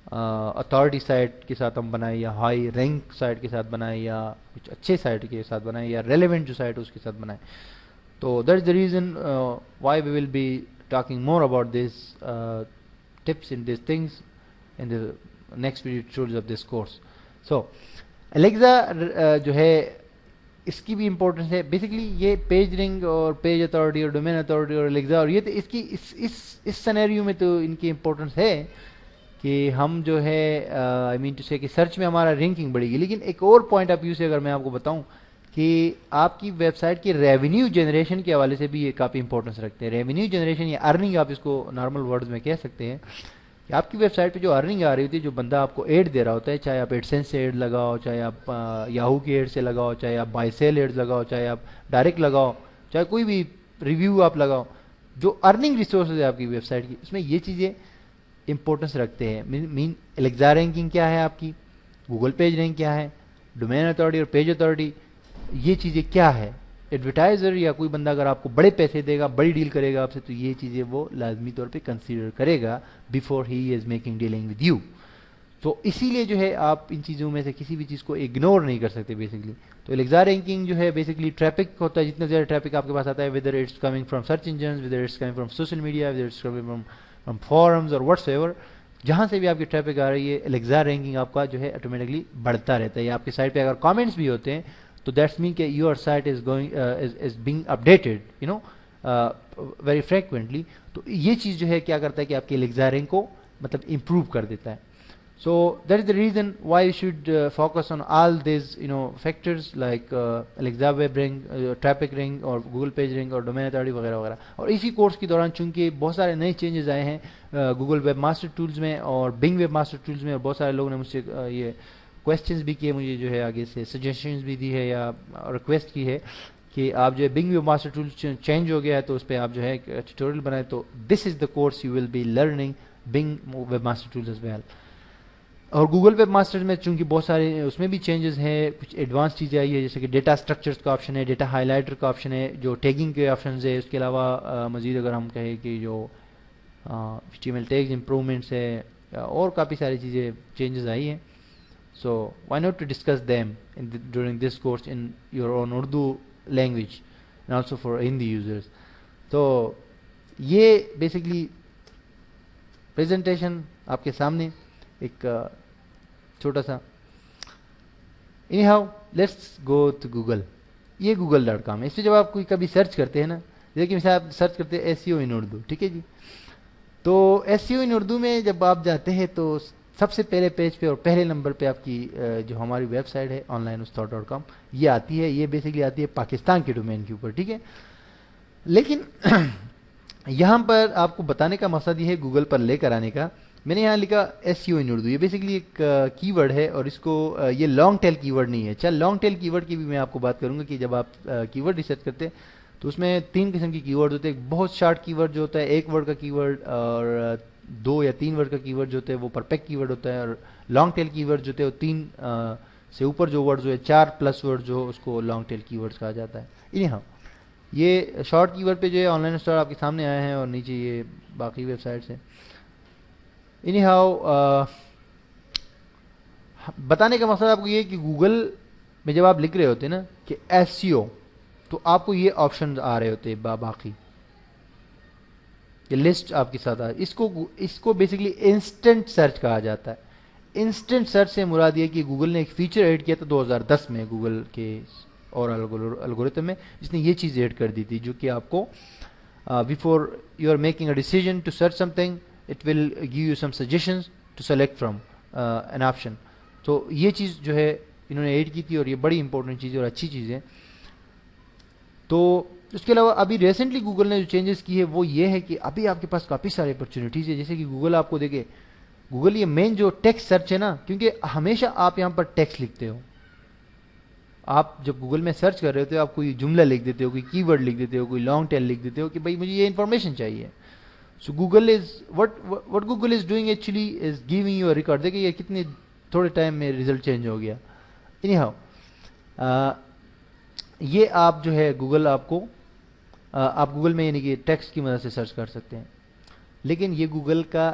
اتھارٹی سائٹ کے ساتھ ہم بنائیں، یا ہائی رینک سائٹ کے ساتھ بنائیں، یا کچھ اچھے سائٹ کے ساتھ بنائیں، یا ریلیونٹ جو سائٹ ہے اس کے ساتھ بنائیں. تو that is the reason why we will be talking more about this tips in these things in the next video tutorials of this course. So Alexa जो है इसकी भी इम्पोर्टेंस है. बेसिकली ये पेज रिंग और पेज अथॉरिटी और domain authority और Alexa और ये तो इसकी इस सिनेरियो में तो इनकी इम्पोर्टेंस है कि हम जो है आई मीन टू से कि सर्च में हमारा रैंकिंग बढ़ेगी. लेकिन एक और पॉइंट ऑफ व्यू से अगर मैं आपको बताऊं कि आपकी वेबसाइट की रेवेन्यू जनरेशन के हवाले से भी ये काफ़ी इंपॉर्टेंस रखते हैं. रेवेन्यू जनरेशन या अर्निंग आप इसको नॉर्मल वर्ड्स में कह सकते हैं कि आपकी वेबसाइट पे जो अर्निंग आ रही होती है, जो बंदा आपको एड दे रहा होता है, चाहे आप एडसेंस से एड लगाओ, चाहे आप याहू की एड से लगाओ, चाहे आप बाय सेल एड्स लगाओ, चाहे आप डायरेक्ट लगाओ, चाहे कोई भी रिव्यू आप लगाओ, जो अर्निंग रिसोर्सेज है आपकी वेबसाइट की, उसमें ये चीज़ें इंपॉर्टेंस रखते हैं. मीन एलेक्सा रैंकिंग क्या है आपकी, गूगल पेज रैंक क्या है, डोमेन अथॉरिटी और पेज अथॉरिटी, ये चीज़ें क्या है. एडवर्टाइजर या कोई बंदा अगर आपको बड़े पैसे देगा, बड़ी डील करेगा आपसे, तो ये चीज़ें वो लाजमी तौर पे कंसीडर करेगा before he is making dealing with you. तो इसीलिए जो है आप इन चीज़ों में से किसी भी चीज़ को इग्नोर नहीं कर सकते बेसिकली. तो एलेक्सा रैंकिंग जो है बेसिकली ट्रैफिक होता है, जितना ज़्यादा ट्रैफिक आपके पास आता है, whether it's coming from search engine, whether it's coming from social media, whether it's coming from forums और व्हाट्सएवर, जहाँ से भी आपकी ट्रैफिक आ रही है, एलेक्सा रैंकिंग आपका जो है ऑटोमेटिकली बढ़ता रहता है. आपकी साइट पे अगर कमेंट्स भी होते हैं तो दैट्स मीन कि your site is going is being updated you know very frequently. तो ये चीज़ जो है क्या करता है कि आपकी एलेक्सा रैंक को मतलब इम्प्रूव कर देता है. So that is the reason why you should focus on all these factors like Alexa web rank, traffic rank और Google page rank और domain authority वगैरह वगैरह. और इसी कोर्स के दौरान चूंकि बहुत सारे नए चेंजेस आए हैं Google वेब मास्टर टूल्स में और Bing वेब मास्टर टूल्स में, और बहुत सारे लोगों ने मुझसे ये क्वेश्चंस भी किए, मुझे जो है आगे से सजेशंस भी दी है या रिक्वेस्ट की है कि आप जो है Bing web master tools change हो गया है तो उस पर आप जो है ट्यूटोरियल बनाए. तो this is the course you will be learning Bing web master tools as well. और गूगल वेब मास्टर में चूंकि बहुत सारे उसमें भी चेंजेस हैं, कुछ एडवांस चीज़ें आई है, जैसे कि डेटा स्ट्रक्चर्स का ऑप्शन है, डेटा हाइलाइटर का ऑप्शन है, जो टैगिंग के ऑप्शन है. उसके अलावा मज़ीद अगर हम कहें कि जो HTML टैग्स इम्प्रूवमेंट्स है और काफ़ी सारी चीज़ें चेंजेस आई हैं. So why not to discuss them during this course in your own Urdu language and also for Hindi users. तो ये बेसिकली प्रेजेंटेशन आपके सामने एक छोटा सा. Anyhow let's go to Google. ये google.com है. इस पर जब आप कोई कभी सर्च करते हैं ना, जैसे कि मिसाल आप सर्च करते हैं SEO इन उर्दू, ठीक है जी, तो SEO इन उर्दू में जब आप जाते हैं तो सबसे पहले पेज पे और पहले नंबर पे आपकी जो हमारी वेबसाइट है onlineustaad.com ये आती है. ये बेसिकली आती है पाकिस्तान के डोमेन के ऊपर, ठीक है. लेकिन यहाँ पर आपको बताने का मकसद ये है गूगल पर लेकर आने का. मैंने यहाँ लिखा SEO इन उर्दू. ये बेसिकली एक कीवर्ड है और इसको ये लॉन्ग टेल कीवर्ड नहीं है. चल लॉन्ग टेल कीवर्ड की भी मैं आपको बात करूंगा कि जब आप कीवर्ड रिसर्च करते हैं तो उसमें 3 किस्म की कीवर्ड होते हैं. बहुत शॉर्ट कीवर्ड जो होता है, 1 वर्ड का कीवर्ड, और 2 या 3 वर्ड का कीवर्ड जो होता है वो परफेक्ट कीवर्ड होता है. और लॉन्ग टेल कीवर्ड जो होते हैं वो 3 से ऊपर जो वर्ड जो है 4+ वर्ड जो उसको लॉन्ग टेल कीवर्ड्स कहा जाता है. इन्हें ये शॉर्ट कीवर्ड पे जो है ऑनलाइन स्टोर आपके सामने आए हैं और नीचे ये बाकी वेबसाइट्स हैं. इनिहाउ बताने का मकसद आपको ये है कि गूगल में जब आप लिख रहे होते हैं ना कि SEO, तो आपको ये ऑप्शन आ रहे होते हैं बाकी ये लिस्ट आपके साथ आ. इसको बेसिकली इंस्टेंट सर्च कहा जाता है. इंस्टेंट सर्च से मुराद ये कि गूगल ने एक फीचर ऐड किया था 2010 में गूगल के और एल्गोरिथम में, जिसने ये चीज़ ऐड कर दी थी जो कि आपको before you are making a decision to search something it will give you some suggestions to select from an option. तो ये चीज़ जो है इन्होंने ऐड की थी और ये बड़ी इंपॉर्टेंट चीज़ और अच्छी चीज़ है. तो उसके अलावा अभी रिसेंटली गूगल ने जो चेंजेस की है वो ये है कि अभी आपके पास काफ़ी सारी अपॉर्चुनिटीज़ है. जैसे कि गूगल आपको देखे, गूगल ये मेन जो टेक्स्ट सर्च है ना, क्योंकि हमेशा आप यहाँ पर टेक्स्ट लिखते हो. आप जब गूगल में सर्च कर रहे होते हो आप कोई जुमला लिख देते हो, कोई कीवर्ड लिख देते हो, कोई लॉन्ग टेल लिख देते हो कि भाई मुझे ये इन्फॉर्मेशन चाहिए. So Google is what Google is doing actually is giving you a record. देखिए ये कितने थोड़े टाइम में रिजल्ट चेंज हो गया. Anyhow, ये आप जो है गूगल आपको आप गूगल में यानी कि टेक्स्ट की मदद से सर्च कर सकते हैं. लेकिन ये गूगल का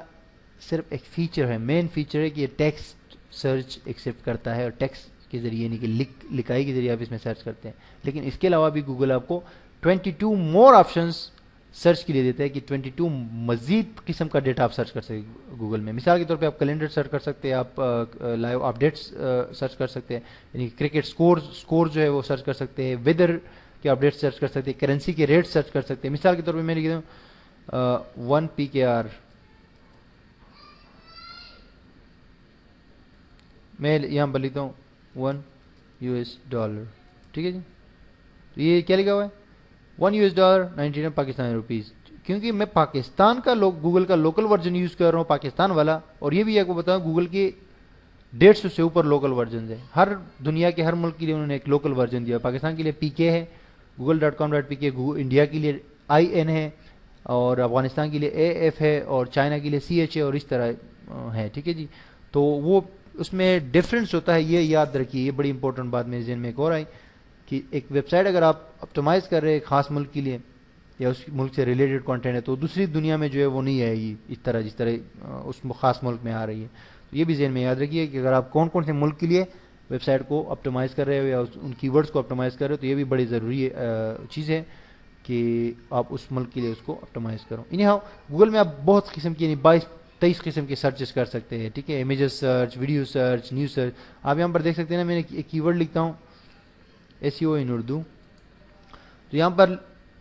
सिर्फ एक फीचर है, मेन फीचर है कि ये टेक्स्ट सर्च एक्सेप्ट करता है और टेक्स्ट के जरिए यानी कि लिखाई के जरिए आप इसमें सर्च करते हैं. लेकिन इसके अलावा भी गूगल आपको 22 मोर ऑप्शंस सर्च के लिए देता है कि 22 मजीद किस्म का डेटा आप सर्च कर सकते हैं गूगल में। मिसाल के तौर पे आप कैलेंडर सर्च कर सकते हैं, आप लाइव अपडेट्स सर्च कर सकते हैं, यानी क्रिकेट स्कोर जो है वो सर्च कर सकते हैं, वेदर के अपडेट्स सर्च कर सकते हैं, करेंसी के रेट सर्च कर सकते हैं। मिसाल के तौर पे मैं लिख दूँ 1 PKR, मैं यहाँ पर लिखता हूँ $1, ठीक है जी। तो ये क्या लिखा हुआ है, $1 99 पाकिस्तानी रुपीज़, क्योंकि मैं पाकिस्तान का गूगल का लोकल वर्जन यूज़ कर रहा हूँ, पाकिस्तान वाला। और ये भी आपको बताऊँ गूगल के 150 से ऊपर लोकल वर्जन है, हर दुनिया के हर मुल्क के लिए उन्होंने एक लोकल वर्जन दिया। पाकिस्तान के लिए PK है, google.com.pk, इंडिया के लिए IN है, और अफगानिस्तान के लिए AF है, और चाइना के लिए CH है, और इस तरह है, ठीक है जी। तो वो उसमें डिफरेंस होता है, ये याद रखिए, ये बड़ी इंपॉर्टेंट बात मेरे जहन में एक और आई कि एक वेबसाइट अगर आप ऑप्टिमाइज़ कर रहे हैं खास मुल्क के लिए या उस मुल्क से रिलेटेड कंटेंट है, तो दूसरी दुनिया में जो है वो नहीं आएगी इस तरह जिस तरह उस खास मुल्क में आ रही है। तो ये भी जहन में याद रखिए कि अगर आप कौन कौन से मुल्क के लिए वेबसाइट को ऑप्टिमाइज़ कर रहे हो या उन कीवर्ड्स को ऑप्टिमाइज़ कर रहे हो, तो ये भी बड़ी ज़रूरी चीज़ है कि आप उस मुल्क के लिए उसको ऑप्टिमाइज़ करो। इन्हीं गूगल में आप बहुत किस्म की 22-23 किस्म के सर्चेस कर सकते हैं, ठीक है, images search, video search, news search. आप यहाँ पर देख सकते हैं ना, मैंने एक कीवर्ड लिखता हूँ SEO इन उर्दू, तो यहाँ पर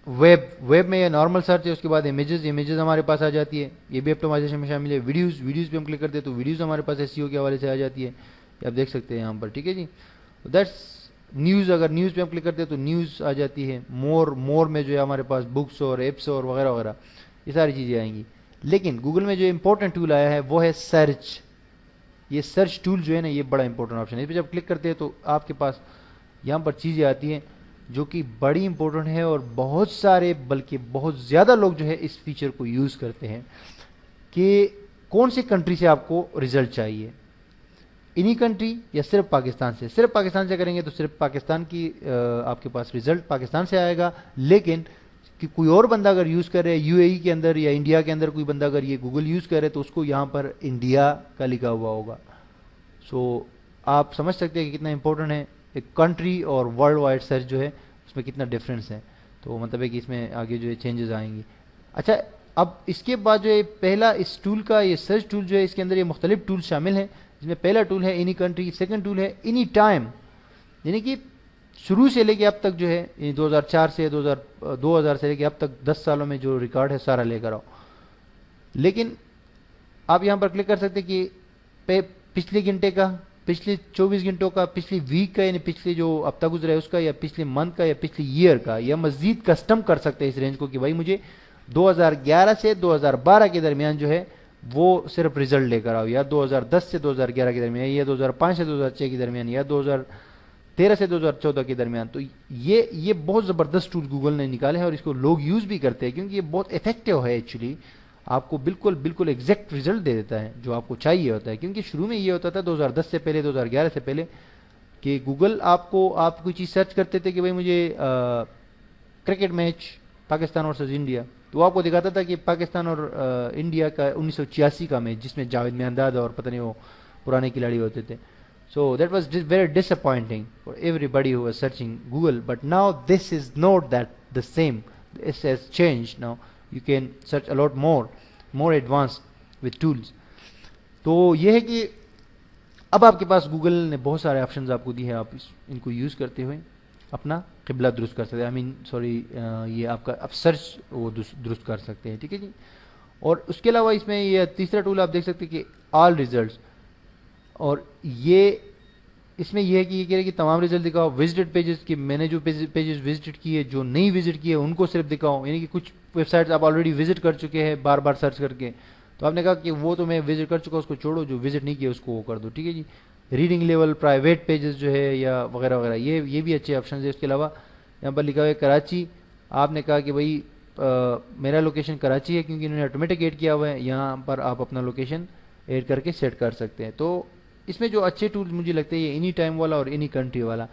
वेब में ये नॉर्मल सर्च है, उसके बाद इमेजेस हमारे पास आ जाती है, ये भी ऑप्टिमाइजेशन में शामिल है। वीडियोस पे हम क्लिक करते हैं तो वीडियोस हमारे पास SEO के हवाले से आ जाती है, ये आप देख सकते हैं यहाँ पर, ठीक है जी। दैट्स न्यूज़, अगर न्यूज़ पे हम क्लिक करते हैं तो न्यूज़ आ जाती है। मोर में जो है हमारे पास बुक्स और एप्स और वगैरह वगैरह ये सारी चीज़ें आएंगी। लेकिन गूगल में जो इंपॉर्टेंट टूल आया है वो है सर्च। ये सर्च टूल जो है ना, ये बड़ा इंपॉर्टेंट ऑप्शन है। इस पर जब क्लिक करते हैं तो आपके पास यहाँ पर चीज़ें आती हैं जो कि बड़ी इंपॉर्टेंट है, और बहुत सारे बल्कि बहुत ज़्यादा लोग जो है इस फीचर को यूज़ करते हैं कि कौन सी कंट्री से आपको रिजल्ट चाहिए, इन्हीं कंट्री या सिर्फ पाकिस्तान से। सिर्फ पाकिस्तान से करेंगे तो सिर्फ पाकिस्तान की आपके पास रिजल्ट पाकिस्तान से आएगा। लेकिन कि कोई और बंदा अगर यूज़ करे UAE के अंदर या इंडिया के अंदर, कोई बंदा अगर ये गूगल यूज़ करे तो उसको यहाँ पर इंडिया का लिखा हुआ होगा। सो आप समझ सकते हैं कि कितना इंपॉर्टेंट है एक कंट्री और वर्ल्ड वाइड सर्च जो है उसमें कितना डिफरेंस है। तो मतलब है कि इसमें आगे जो है चेंजेस आएंगी। अच्छा, अब इसके बाद जो है पहला इस टूल का ये सर्च टूल जो है, इसके अंदर ये मुख्तलिफ टूल शामिल हैं, जिसमें पहला टूल है एनी कंट्री, सेकंड टूल है एनी टाइम, यानी कि शुरू से लेके अब तक जो है 2004 से 2000 से लेके अब तक 10 सालों में जो रिकॉर्ड है सारा लेकर आओ। लेकिन आप यहाँ पर क्लिक कर सकते हैं कि पिछले घंटे का, पिछले 24 घंटों का, पिछली वीक का यानी पिछले जो हफ्ता गुजरा है उसका, या पिछले मंथ का, या पिछले ईयर का, या मजीद कस्टम कर सकते हैं इस रेंज को कि भाई मुझे 2011 से 2012 के दरमियान जो है वो सिर्फ रिजल्ट लेकर आओ, या 2010 से 2011 के दरमियान, या 2005 से 2006 के दरमियान, या 2013 से 2014 के दरमियान। तो ये बहुत ज़बरदस्त टूल गूगल ने निकाले हैं और इसको लोग यूज़ भी करते हैं क्योंकि ये बहुत इफेक्टिव है। एक्चुअली आपको बिल्कुल एग्जैक्ट रिजल्ट दे देता है जो आपको चाहिए होता है। क्योंकि शुरू में ये होता था 2010 से पहले, 2011 से पहले, कि गूगल आप कोई चीज़ सर्च करते थे कि भाई मुझे cricket match Pakistan versus India, तो आपको दिखाता था कि पाकिस्तान और इंडिया का 1986 का मैच जिसमें जावेद मियांदाद और पता नहीं वो पुराने खिलाड़ी होते थे। So that was very disappointing for everybody who was searching Google, but now this is not that the same, this has changed. Now you can search a lot more advanced with tools. तो ये है कि अब आपके पास Google ने बहुत सारे options आपको दिए हैं, आप इनको यूज़ करते हुए अपना क़िबला दुरुस्त कर सकते हैं। ये आपका अब सर्च वो दुरुस्त कर सकते हैं, ठीक है जी। और उसके अलावा इसमें ये तीसरा टूल आप देख सकते हैं कि ऑल रिजल्ट्स, और ये इसमें यह है कि ये कह रहे हैं कि तमाम रिजल्ट दिखाओ। विजिटेड पेजेस की, मैंने जो पेजेस विजिट किए, जो नहीं विजिट किए उनको सिर्फ दिखाओ, यानी कि कुछ वेबसाइट्स आप ऑलरेडी विजिट कर चुके हैं बार बार सर्च करके, तो आपने कहा कि वो तो मैं विजिट कर चुका, उसको छोड़ो, जो विजिट नहीं किया उसको वो कर दो, ठीक है जी। रीडिंग लेवल, प्राइवेट पेजेस जो है या वगैरह वगैरह, ये भी अच्छे ऑप्शन है। उसके अलावा यहाँ पर लिखा हुआ है कराची, आपने कहा कि भाई मेरा लोकेशन कराची है क्योंकि इन्होंने ऑटोमेटिक ऐड किया हुआ है, यहाँ पर आप अपना लोकेशन ऐड करके सेट कर सकते हैं। तो इसमें जो अच्छे टूल्स मुझे लगते हैं ये एनी टाइम वाला और एनी कंट्री वाला।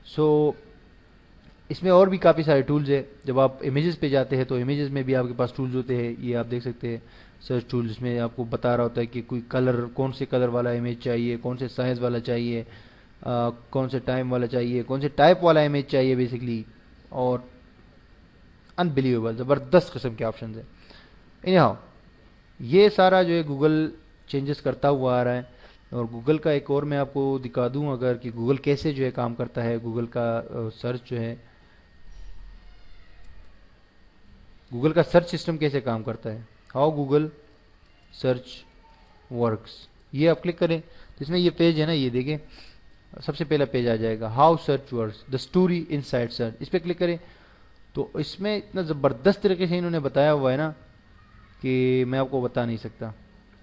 सो इसमें और भी काफ़ी सारे टूल्स है। जब आप इमेजेस पे जाते हैं तो इमेजेस में भी आपके पास टूल्स होते हैं, ये आप देख सकते हैं सर्च टूल, इसमें आपको बता रहा होता है कि कोई कलर, कौन से कलर वाला इमेज चाहिए, कौन से साइज़ वाला चाहिए, कौन से टाइम वाला चाहिए, कौन से टाइप वाला इमेज चाहिए बेसिकली। और अनबिलीवेबल, ज़बरदस्त किस्म के ऑप्शन है। anyhow ये सारा जो है गूगल चेंजेस करता हुआ आ रहा है। और गूगल का एक और मैं आपको दिखा दूं अगर कि गूगल कैसे जो है काम करता है, गूगल का सर्च जो है, गूगल का सर्च सिस्टम कैसे काम करता है, हाउ गूगल सर्च वर्क्स। ये आप क्लिक करें तो इसमें ये पेज है ना, ये देखें सबसे पहला पेज आ जाएगा, how search works the story inside search. इस पर क्लिक करें तो इसमें इतना ज़बरदस्त तरीके से इन्होंने बताया हुआ है ना कि मैं आपको बता नहीं सकता।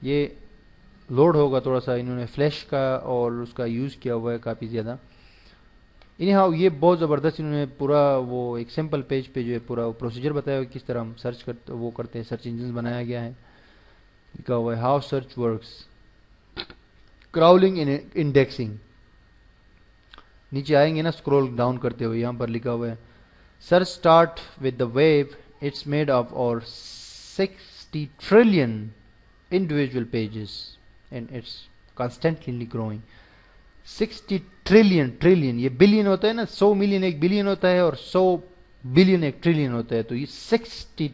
ये लोड होगा थोड़ा सा, इन्होंने फ्लैश का और उसका यूज़ किया हुआ है काफ़ी ज़्यादा। इनहाउ ये बहुत ज़बरदस्त इन्होंने पूरा वो एक सिंपल पेज पे जो है पूरा प्रोसीजर बताया हुआ है किस तरह हम सर्च करते वो करते हैं, सर्च इंजन बनाया गया है। लिखा हुआ है how search works, crawling indexing. नीचे आएंगे ना स्क्रॉल डाउन करते हुए, यहाँ पर लिखा हुआ है search start with the web it's made of और 60 trillion individual pages and it's constantly growing. 60 trillion, trillion ये बिलियन होता है ना, 100 मिलियन एक बिलियन होता है और 100 बिलियन एक ट्रिलियन होता है। तो ये 60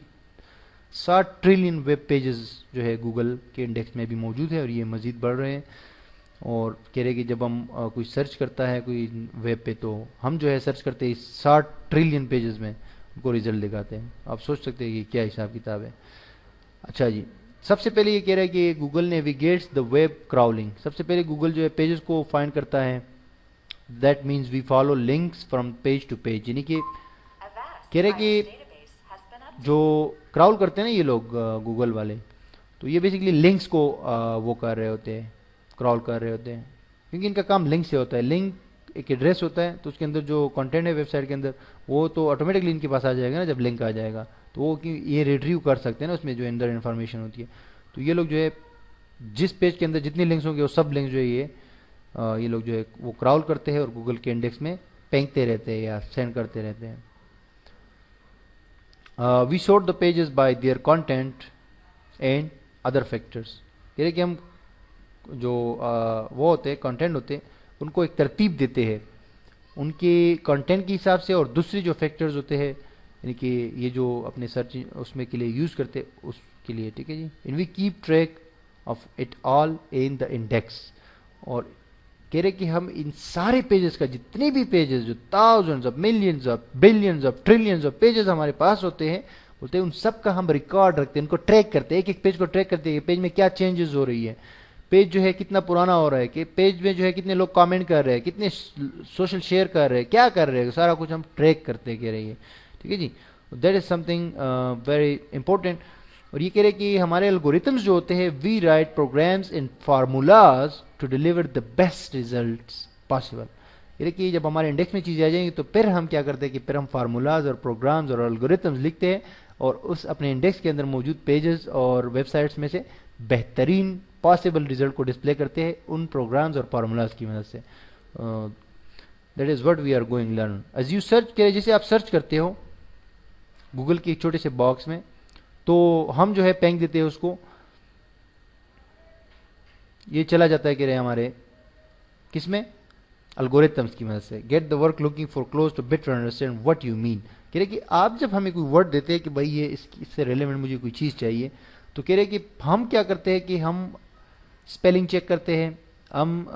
ट्रिलियन वेब पेजेस जो है गूगल के इंडेक्स में भी मौजूद है और ये मज़ीद बढ़ रहे हैं। और कह रहे कि जब हम कोई सर्च करता है कोई वेब पे तो हम जो है सर्च करते हैं 60 ट्रिलियन पेजेस में उनको रिजल्ट दिखाते हैं। आप सोच सकते हैं कि क्या हिसाब किताब है। अच्छा जी, सबसे पहले ये कह रहा है कि Google navigates the web crawling. सबसे पहले गूगल जो है पेजेस को फाइंड करता है, that means we follow links from page to page. यानी कि कह रहे कि जो क्राउल करते हैं ना ये लोग गूगल वाले, तो ये बेसिकली लिंक्स को वो कर रहे होते हैं, क्रॉल कर रहे होते हैं, क्योंकि इनका काम लिंक से होता है। लिंक एक एड्रेस होता है तो उसके अंदर जो कंटेंट है वेबसाइट के अंदर वो तो ऑटोमेटिकली इनके पास आ जाएगा ना जब लिंक आ जाएगा, तो वो कि ये रिट्रीव कर सकते हैं ना उसमें जो अंदर इन्फॉर्मेशन होती है। तो ये लोग जो है जिस पेज के अंदर जितने लिंक्स होंगे वो सब लिंक्स जो है ये लोग जो है वो क्राउल करते हैं और गूगल के इंडेक्स में फेंकते रहते हैं या सेंड करते रहते हैं। We sort the pages by their content and other factors. कह रहे कि हम जो वो होते हैं कंटेंट होते हैं उनको एक तरतीब देते हैं उनके कंटेंट के हिसाब से और दूसरी जो फैक्टर्स होते हैं यानी कि ये जो अपने सर्च उसमें के लिए यूज़ करते हैं उसके लिए। ठीक है जी, in we keep track of it all in the index. और कह रहे कि हम इन सारे पेजेस का, जितने भी पेजेस जो thousands of millions of billions of trillions of pages हमारे पास होते हैं, बोलते हैं उन सब का हम रिकॉर्ड रखते हैं, उनको ट्रैक करते हैं, एक एक पेज को ट्रैक करते हैं, पेज में क्या चेंजेस हो रही है, पेज जो है कितना पुराना हो रहा है, कि पेज में जो है कितने लोग कमेंट कर रहे हैं, कितने सोशल शेयर कर रहे हैं, क्या कर रहे हैं, सारा कुछ हम ट्रैक करते हैं कह रहे हैं। ठीक है जी, that is something very important. और ये कह रहे हैं कि हमारे एल्गोरिथम्स जो होते हैं we write programs in formulas to deliver the best results possible. ये कि जब हमारे इंडेक्स में चीज़ें आ जाएंगी तो फिर हम क्या करते हैं कि फिर हम फार्मूलाज और प्रोग्राम्स और एल्गोरिथम्स लिखते हैं और उस अपने इंडेक्स के अंदर मौजूद पेजेस और वेबसाइट्स में से बेहतरीन पॉसिबल रिजल्ट को डिस्प्ले करते हैं उन प्रोग्राम्स और फार्मूलाज की मदद से। That is what we are going learn as you search. कह रहे जैसे आप सर्च करते हो गूगल के एक छोटे से बॉक्स में, तो हम जो है फेंक देते हैं उसको, ये चला जाता है कह रहे हमारे किसमें, एल्गोरिथम्स की मदद से। Get the work looking for close to better understand what you mean. कह रहे कि आप जब हमें कोई वर्ड देते हैं कि भाई ये इससे रिलेवेंट मुझे कोई चीज़ चाहिए, तो कह रहे कि हम क्या करते हैं कि हम स्पेलिंग चेक करते हैं, हम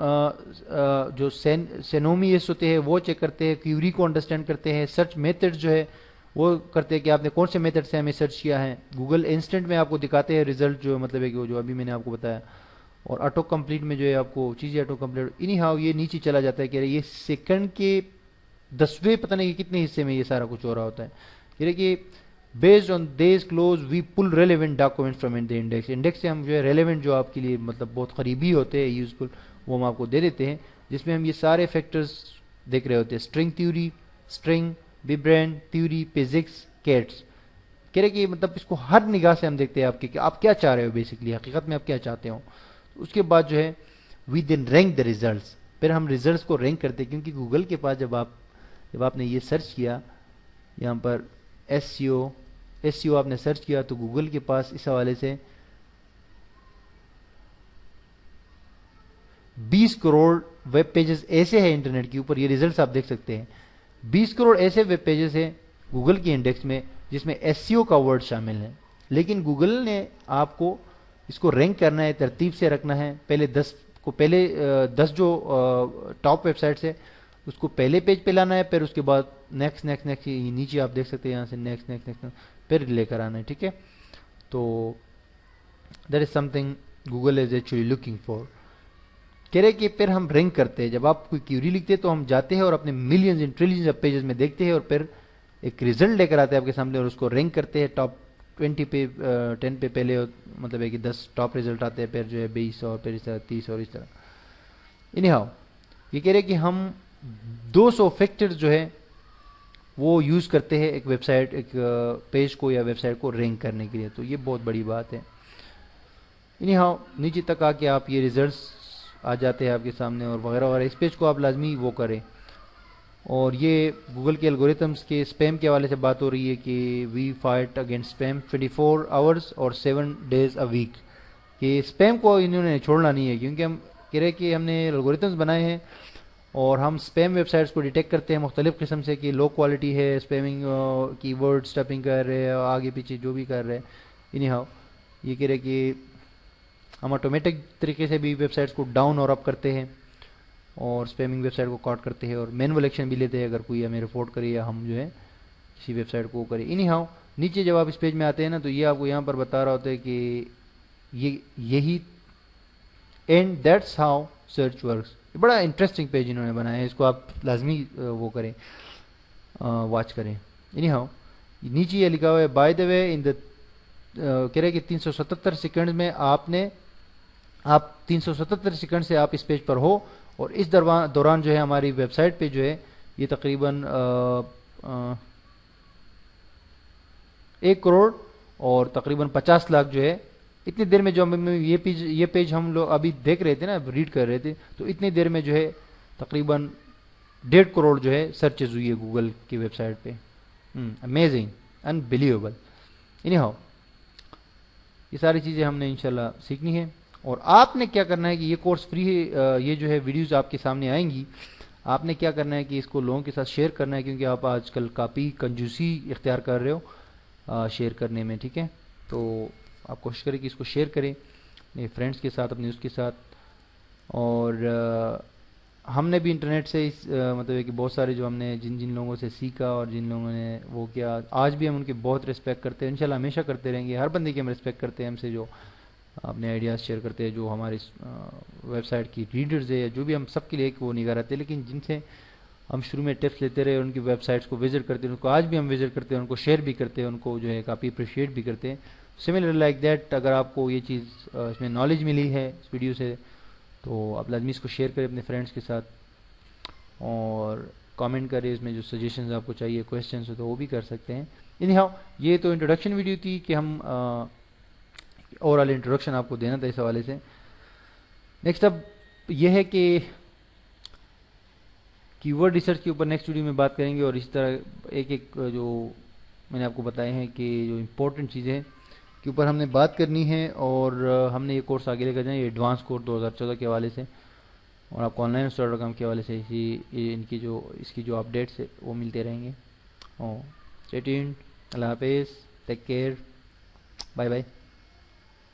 जो सेनोमियस होते हैं वो चेक करते हैं, क्यूरी को अंडरस्टैंड करते हैं, सर्च मेथड जो है वो करते हैं कि आपने कौन से मेथड से हमें सर्च किया है। गूगल इंस्टेंट में आपको दिखाते हैं रिजल्ट, जो मतलब है कि वो जो अभी मैंने आपको बताया, और ऑटो कंप्लीट में जो है आपको चीज़ें ऑटो कंप्लीट इनी हाउ ये नीचे चला जाता है। कह रहे ये सेकंड के 10वें पता नहीं कितने हिस्से में ये सारा कुछ हो रहा होता है। कह रहे कि based on this close we pull relevant document from in the index. Index से हम जो है रेलेवेंट जो आपके लिए मतलब बहुत करीबी होते हैं यूजफुल, वो हम आपको दे देते हैं, जिसमें हम ये सारे फैक्टर्स देख रहे होते हैं, string theory, string विब्रेंट theory, physics, cats. कह रहे कि मतलब इसको हर निगाह से हम देखते हैं आपके कि आप क्या चाह रहे हो, बेसिकली हकीकत में आप क्या चाहते हो। उसके बाद जो है we then rank the results, फिर हम रिजल्ट्स को रैंक करते हैं, क्योंकि गूगल के पास जब आपने ये सर्च किया यहाँ पर एसईओ आपने सर्च किया, तो गूगल के पास इस हवाले से 20 करोड़ वेब पेजेस ऐसे हैं इंटरनेट के ऊपर, ये रिजल्ट्स आप देख सकते हैं, 20 करोड़ ऐसे वेब पेजेस हैं गूगल के इंडेक्स में جس میں SEO کا ورڈ شامل ہے، لیکن گوگل نے آپ کو اس کو رینک کرنا ہے، ترتیب سے رکھنا ہے، پہلے 10 جو ٹاپ ویب سائٹس ہے اس کو پہلے پیج پہ لانا ہے، پھر اس کے بعد نیکسٹ نیکسٹ نیکسٹ، نیچے آپ دیکھ سکتے ہیں یہاں سے نیکسٹ نیکسٹ نیکسٹ، پھر لے کر آنا ہے، ٹھیک ہے. تو that is some thing Google is actually looking for. کہہ رہے کہ پھر ہم رینک کرتے ہیں، جب آپ کوئی کیوری لکھتے ہیں تو ہم جاتے ہیں اور اپنے millions and trillions of pages میں دیکھتے ہیں اور پھر ایک ریزلٹ لے کر آتے ہیں آپ کے سامنے اور اس کو رینک کرتے ہیں ٹاپ 20 پہ 10 پہ پہلے، مطلب ہے کہ 10 ٹاپ ریزلٹ آتے ہیں، پھر جو ہے 20 اور پھر اس طرح 30 اور اس طرح. اینی ہاؤ یہ کہہ رہے کہ ہم 200 فیکٹر جو ہے وہ یوز کرتے ہیں ایک ویب سائٹ، ایک پیج کو یا ویب سائٹ کو رینک کرنے کے لیے، تو یہ بہت بڑی بات ہے. اینی ہاؤ نیچے تک آ کے آپ یہ ریزلٹس آ جاتے ہیں آپ کے سامنے اور وغیرہ وغیرہ. اس پیج کو آپ لازمی وہ کریں. اور یہ گوگل کے الگوریتمس کے اسپیم کے حوالے سے بات ہو رہی ہے کہ وی فائٹ اگینسٹ اسپیم 24 آورس اور 7 days a week. کہ اسپیم کو انہوں نے چھوڑنا نہیں ہے، کیونکہ ہم کہہ رہے کہ ہم نے الگوریتمس بنائے ہیں اور ہم اسپیم ویب سائٹس کو ڈیٹیکٹ کرتے ہیں مختلف قسم سے، کہ لو کوالٹی ہے، اسپیمنگ کی ورڈ اسٹپنگ کر رہے ہیں، آگے پیچھے جو بھی کر رہے ہیں. اینی ہاؤ یہ کہہ رہے کہ ہم آٹومیٹک طریقے سے بھی ویب سائٹس کو ڈاؤن اور اپ کرتے ہیں اور اسپیمنگ ویب سائٹ کو کاٹ کرتے ہیں اور مینول ایکشن بھی لیتے ہیں اگر کوئی ہمیں رپورٹ کرے یا ہم جو ہے کسی ویب سائٹ کو کرے. اینی ہاؤ نیچے جب آپ اس پیج میں آتے ہیں نا تو یہ آپ کو یہاں پر بتا رہا ہوتا ہے کہ یہی and that's how search works. بڑا انٹرسٹنگ پیج انہوں نے بنایا ہے، اس کو آپ لازمی وہ کریں، واچ کریں. اینی ہاؤ نیچے یہ لکھا ہوا ہے بائی دا وے ان دا، کہہ رہے کہ 377 سیکنڈ میں آپ 377 سیکنڈ سے آپ اس پیج پر ہو، اور اس دوران جو ہے ہماری ویب سائٹ پہ جو ہے یہ تقریباً 1 کروڑ اور تقریباً 50 لاکھ جو ہے اتنی دیر میں، جو یہ پیج ہم لوگ ابھی دیکھ رہے تھے نا، ریڈ کر رہے تھے، تو اتنی دیر میں جو ہے تقریباً 1.5 کروڑ جو ہے سرچز ہوئی ہے گوگل کی ویب سائٹ پہ. Amazing, unbelievable. اینی ہاؤ یہ ساری چیزیں ہم نے انشاءاللہ سیکھنی ہے. اور آپ نے کیا کرنا ہے کہ یہ کورس فری ہے، یہ جو ہے ویڈیوز آپ کے سامنے آئیں گی، آپ نے کیا کرنا ہے کہ اس کو لوگوں کے ساتھ شیئر کرنا ہے، کیونکہ آپ آج کل کافی کنجوسی اختیار کر رہے ہو شیئر کرنے میں، ٹھیک ہے. تو آپ کوشش کریں کہ اس کو شیئر کریں اپنے فرینڈس کے ساتھ، اپنے اس کے ساتھ. اور ہم نے بھی انٹرنیٹ سے مطلب ہے کہ بہت سارے جو ہم نے جن لوگوں سے سیکھا اور جن لوگوں نے وہ کیا، آج بھی ہم ان کے بہت ریسپیکٹ کرتے ہیں، انشاءاللہ ہمیشہ کرتے رہیں گے. ہر بندے کی ہم ریسپیکٹ کرتے ہیں، ہم سے جو اپنے آئیڈیاز شیئر کرتے ہیں، جو ہماری ویب سائٹ کی ریڈرز ہے، جو بھی ہم سب کے لیے ایک وہ نگاہ رہتے ہیں، لیکن جن سے ہم شروع میں ٹپس لیتے رہے، ان کی ویب سائٹس کو وزٹ کرتے ہیں، ان کو آج بھی ہم وزٹ کرتے ہیں، ان کو شیئر بھی کرتے ہیں، ان کو جو ہے کافی اپریشیٹ بھی کرتے ہیں. سملر لائک دیٹ، اگر آپ کو یہ چیز اس میں نالج ملی ہے اس ویڈیو سے، تو آپ لازمی اس کو شیئر کریں اپنے فرینڈس کے ساتھ اور کامنٹ کریں. اس میں جو سجیشنز آپ کو چاہیے، کویسچنز ہو تو وہ بھی کر سکتے ہیں. اینی ہاؤ یہ تو انٹروڈکشن ویڈیو تھی کہ ہم اوور آل انٹروڈکشن آپ کو دینا تھا اس حوالے سے. نیکسٹ اب یہ ہے کہ کی ورڈ ریسرچ کے اوپر نیکسٹ ویڈیو میں بات کریں گے، اور اسی طرح ایک جو میں نے آپ کو بتائے ہیں کہ جو امپورٹنٹ چیزیں کے اوپر ہم نے بات کرنی ہے، اور ہم نے یہ کورس آگے لے کر جائیں، یہ ایڈوانس کورس 2014 کے حوالے سے، اور آپ کو آن لائن اسٹارٹ.com کے حوالے سے اس کی جو اپڈیٹس ہے وہ ملتے رہیں گے. Stay tuned. اللہ حافظ. Take care. Bye bye.